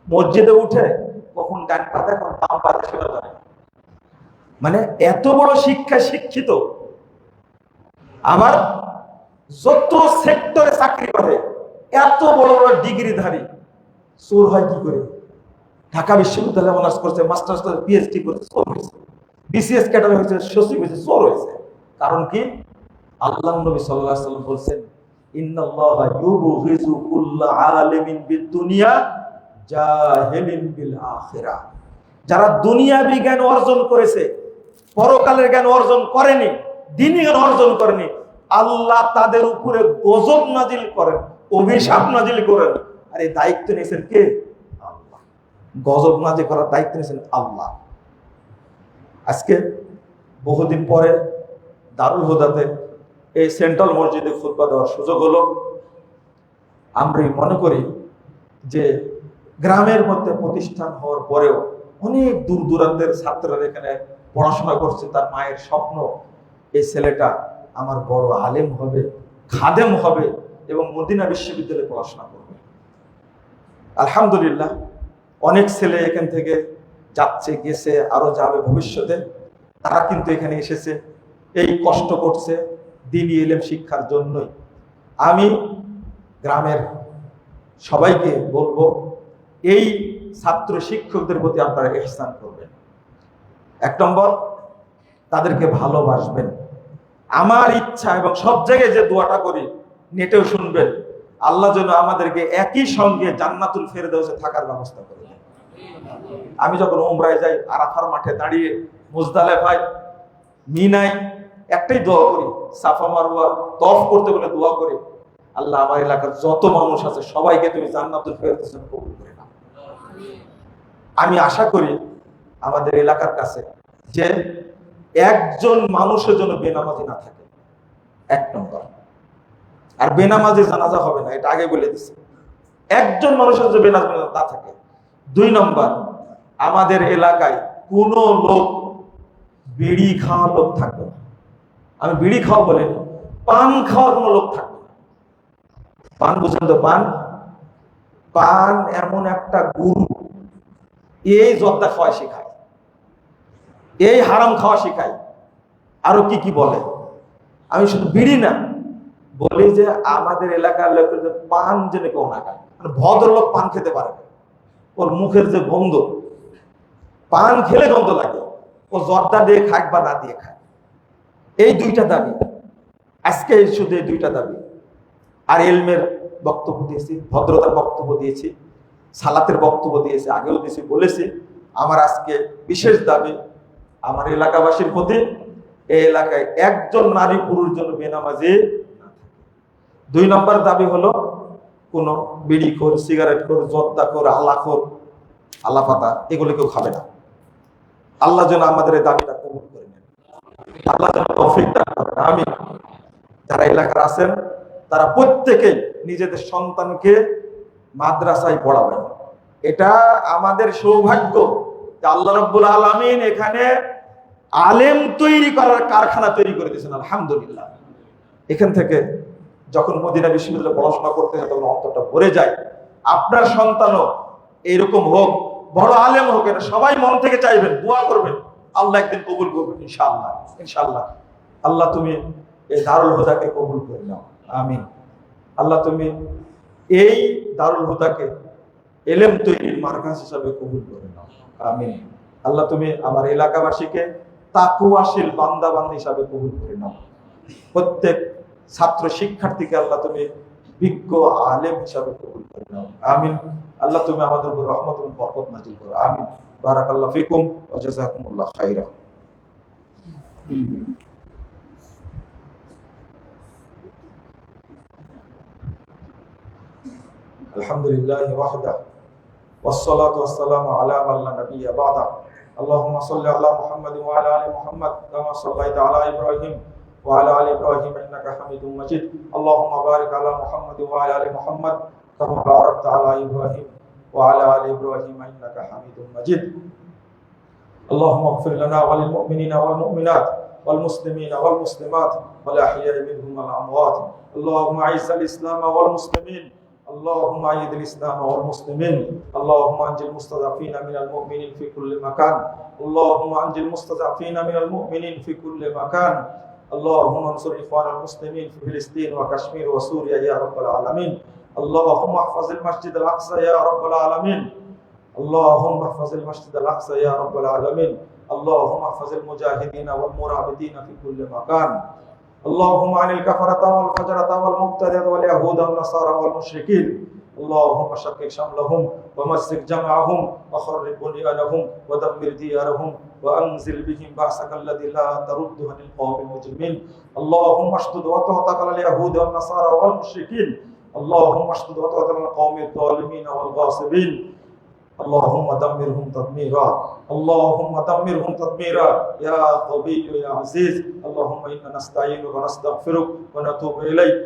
মসজিদে উঠে কখন ডান পা দেয় কখন বাম পা দেয় সেটা জানে না। মানে এত বড় শিক্ষিত, আবার যত সেক্টরে চাকরি করে এত বড় বড় ডিগ্রিধারী, চোর হয় কি করে? ঢাকা বিশ্ববিদ্যালয়ে অনার্স করছে, মাস্টার্স করছে, পিএইচডি করছে, চোর হয়েছে। বিসিএস ক্যাডার হয়েছে, সচিব হয়েছে, চোর হয়েছে। কারণ কি? আল্লাহ নবী সাল্লাল্লাহু আলাইহি ওয়াসাল্লাম বলেন, ইন্নাল্লাহা ইউবগিযু কুল্লা আলিমিন বিদ-দুনিয়া জাহিলিন বিল আখিরাহ। যারা দুনিয়াবি জ্ঞান অর্জন করেছে, পরকালের জ্ঞান অর্জন করেনি, দ্বীনি জ্ঞান অর্জন করেনি, আল্লাহ তাদের উপরে গজব নাজিল করেন, অভিশাপ নাজিল করেন। আর এই দায়িত্ব নিয়েছেন কে? আল্লাহ। গজব নাজিল করার দায়িত্ব নিয়েছেন আল্লাহ। আজকে বহুদিন পরে দারুল হুদাতে এই সেন্ট্রাল মসজিদে খুতবা দেওয়ার সুযোগ হলো। আমরা মনে করি যে গ্রামের মধ্যে প্রতিষ্ঠান হওয়ার পরেও অনেক দূর দূরান্তের ছাত্ররা এখানে পড়াশোনা করছে। তার মায়ের স্বপ্ন এই ছেলেটা আমার বড় আলেম হবে, খাদেম হবে এবং মদিনা বিশ্ববিদ্যালয়ে পড়াশোনা করবে। আলহামদুলিল্লাহ, অনেক ছেলে এখান থেকে যাচ্ছে, গেছে, আরো যাবে ভবিষ্যতে। তারা কিন্তু এখানে এসেছে, এই কষ্ট করছে দ্বীনি ইলম শিক্ষার জন্যই। আমি গ্রামের সবাইকে বলবো, এই ছাত্র শিক্ষকদের প্রতি আপনারা ইহসান করবেন। এক নম্বর, তাদেরকে ভালোবাসবেন। আমার ইচ্ছা এবং সব জায়গায় যে দোয়াটা করি, নেটেও শুনবেন, আল্লাহ যেন আমাদেরকে একই সঙ্গে জান্নাতুল ফেরদাউসে থাকার ব্যবস্থা করে দেন। আমি যখন উমরায় যাই, আরাফার মাঠে দাঁড়িয়ে, মুজদালিফায়, মিনায়, একটাই দোয়া করি, সাফা মারওয়া তওয়াফ করতে বলে দোয়া করি, আল্লাহ আমার এলাকার যত মানুষ আছে সবাইকে তুমি জান্নাতুল ফেরদাউসে কবুল করে নাও। আমি আশা করি আমাদের এলাকার কাছে যে একজন মানুষের জন্য বেনামাজি না থাকে, এক নম্বর। আর বেনামাজি জানাজা হবে না, এটা আগে বলে দিচ্ছি। একজন মানুষের জন্য বেনামাজি না থাকে। দুই নম্বর, আমাদের এলাকায় কোনো লোক বিড়ি খাওয়া লোক থাকবে না। আমি বিড়ি খাওয়া বলিনি, পান খাওয়ার কোনো লোক থাকবে না। পান বুঝেন তো? পান এমন একটা গুরু, এই জর্দা খাওয়া শেখায়, এই হারাম খাওয়া শেখায়, আরো কি কি বলে। আমি শুধু বিড়ি না বলি যে আমাদের এলাকার লোকের যে পান যেন কেউ না খায়, মানে ভদ্রলোক পান খেতে পারে না, ওর মুখের যে গন্ধ, পান খেলে গন্ধ লাগে, ও জর্দা দিয়ে খাক বা না দিয়ে খায়। এই দুইটা দাবি আজকে, শুধু এই দুইটা দাবি। আর এলমের বক্তব্য দিয়েছি, ভদ্রতার বক্তব্য দিয়েছি, সালাতের বক্তব্য দিয়েছি, আগেও দিয়েছি, বলেছি। আমার আজকে বিশেষ দাবি আমার এলাকাবাসীর প্রতি, এই এলাকায় একজন নারী পুরুষ জন্য বেনামাজি। দুই নম্বর দাবি হলো, কোনো বিড়ি খোর, সিগারেট খোর, জর্দা খোর, আল্লাখোর, আল্লাপাতা এগুলো কেউ খাবে না। আল্লাহ যেন আমাদের এই দাবিটা কবুল করে নেন, আল্লাহ যেন তৌফিক দান করেন। আমি যারা এলাকার আছেন তারা প্রত্যেকেই নিজেদের সন্তানকে মাদ্রাসায় পড়াবেন। এটা আমাদের সৌভাগ্য যে আল্লাহ রাব্বুল আলামিন এখানে আলেম তৈরি করার কারখানা তৈরি করে দিয়েছেন, আলহামদুলিল্লাহ। এখান থেকে যখন মদিনা বিশ্ববিদ্যালয়ে পড়াশোনা করতে হয় তখন অন্তরটা ভরে যায়। আপনার সন্তানও এইরকম হোক, বড় আলেম হোক, এটা সবাই মন থেকে চাইবেন, দোয়া করবেন, আল্লাহ একদিন কবুল করবেন ইনশাআল্লাহ। ইনশাআল্লাহ আল্লাহ তুমি এই দারুল হুদাকে কবুল করে নাও, আমিন। আল্লাহ তুমি এই দারুল হুদাকে, ইলম তৈরির মার্কাজ হিসাবে কবুল করে নাও। আমিন। আল্লাহ তুমি আমার এলাকাবাসীকে তাকওয়াশীল বান্দা-বান্দী হিসাবে কবুল করে নাও। প্রত্যেক ছাত্র শিক্ষার্থীকে আল্লাহ তুমি বিজ্ঞ আলেম হিসাবে কবুল করে নাও। আমিন। আল্লাহ তুমি আমাদের উপর রহমত এবং বরকত নাজিল করো। আমিন। বারাকাল্লাহু ফিকুম ওয়া জাযাকুমুল্লাহু খাইরা। আলহামদুলিল্লাহি ওয়াহদা ওয়াসসালাতু ওয়াসসালামু আলা মান লা নাবিয়্যা বা'দা। আল্লাহুম্মা সাল্লি আলা মুহাম্মাদিন ওয়া আলা আলি মুহাম্মাদ কামা সাল্লাইতা আলা ইব্রাহিম ওয়া আলা আলি ইব্রাহিম ইন্নাকা হামিদুম মাজিদ। আল্লাহুম্মা বারিক আলা মুহাম্মাদিন ওয়া আলা আলি মুহাম্মাদ কামা বারাকতা আলা ইব্রাহিম ওয়া আলা আলি ইব্রাহিম ইন্নাকা হামিদুম মাজিদ। আল্লাহুম্মা ইগফির লানা ওয়া লিল মুমিনিনা ওয়াল মুমিনাত ওয়াল মুসলিমিনা ওয়াল মুসলিমাত ওয়াল আহইয়া'i মিনহুম ওয়াল আমওয়াত। আল্লাহুম্মা আ'izzal ইসলাম ওয়াল মুসলিমিন اللهم أيد الإسلام والمسلمين. اللهم أنجِ المستضعفين من المؤمنين في كل مكان. اللهم أنجِ المستضعفين من المؤمنين في كل مكان. اللهم انصر إخوان المسلمين في فلسطين وكشمير وسوريا يا رب العالمين. اللهم احفظ المسجد الأقصى يا رب العالمين. اللهم احفظ المسجد الأقصى يا رب العالمين. اللهم احفظ المجاهدين والمرابطين في كل مكان. اللهم عن الكفرة والفجرة والمبتدعة واليهود والنصارى والمشركين. اللهم شقق شملهم ومزق جمعهم وخرب بنيانهم ودمر ديارهم وانزل بهم بأسك الذي لا ترد عن القوم المجرمين. اللهم اشدد وطأتك على اليهود والنصارى والمشركين. اللهم اشدد وطأتك على القوم الظالمين والغاصبين. اللهم دمرهم تدميرا. اللهم دمرهم تدميرا يا قوي يا عزيز. اللهم إنا نستعينك ونستغفرك ونتوب إليك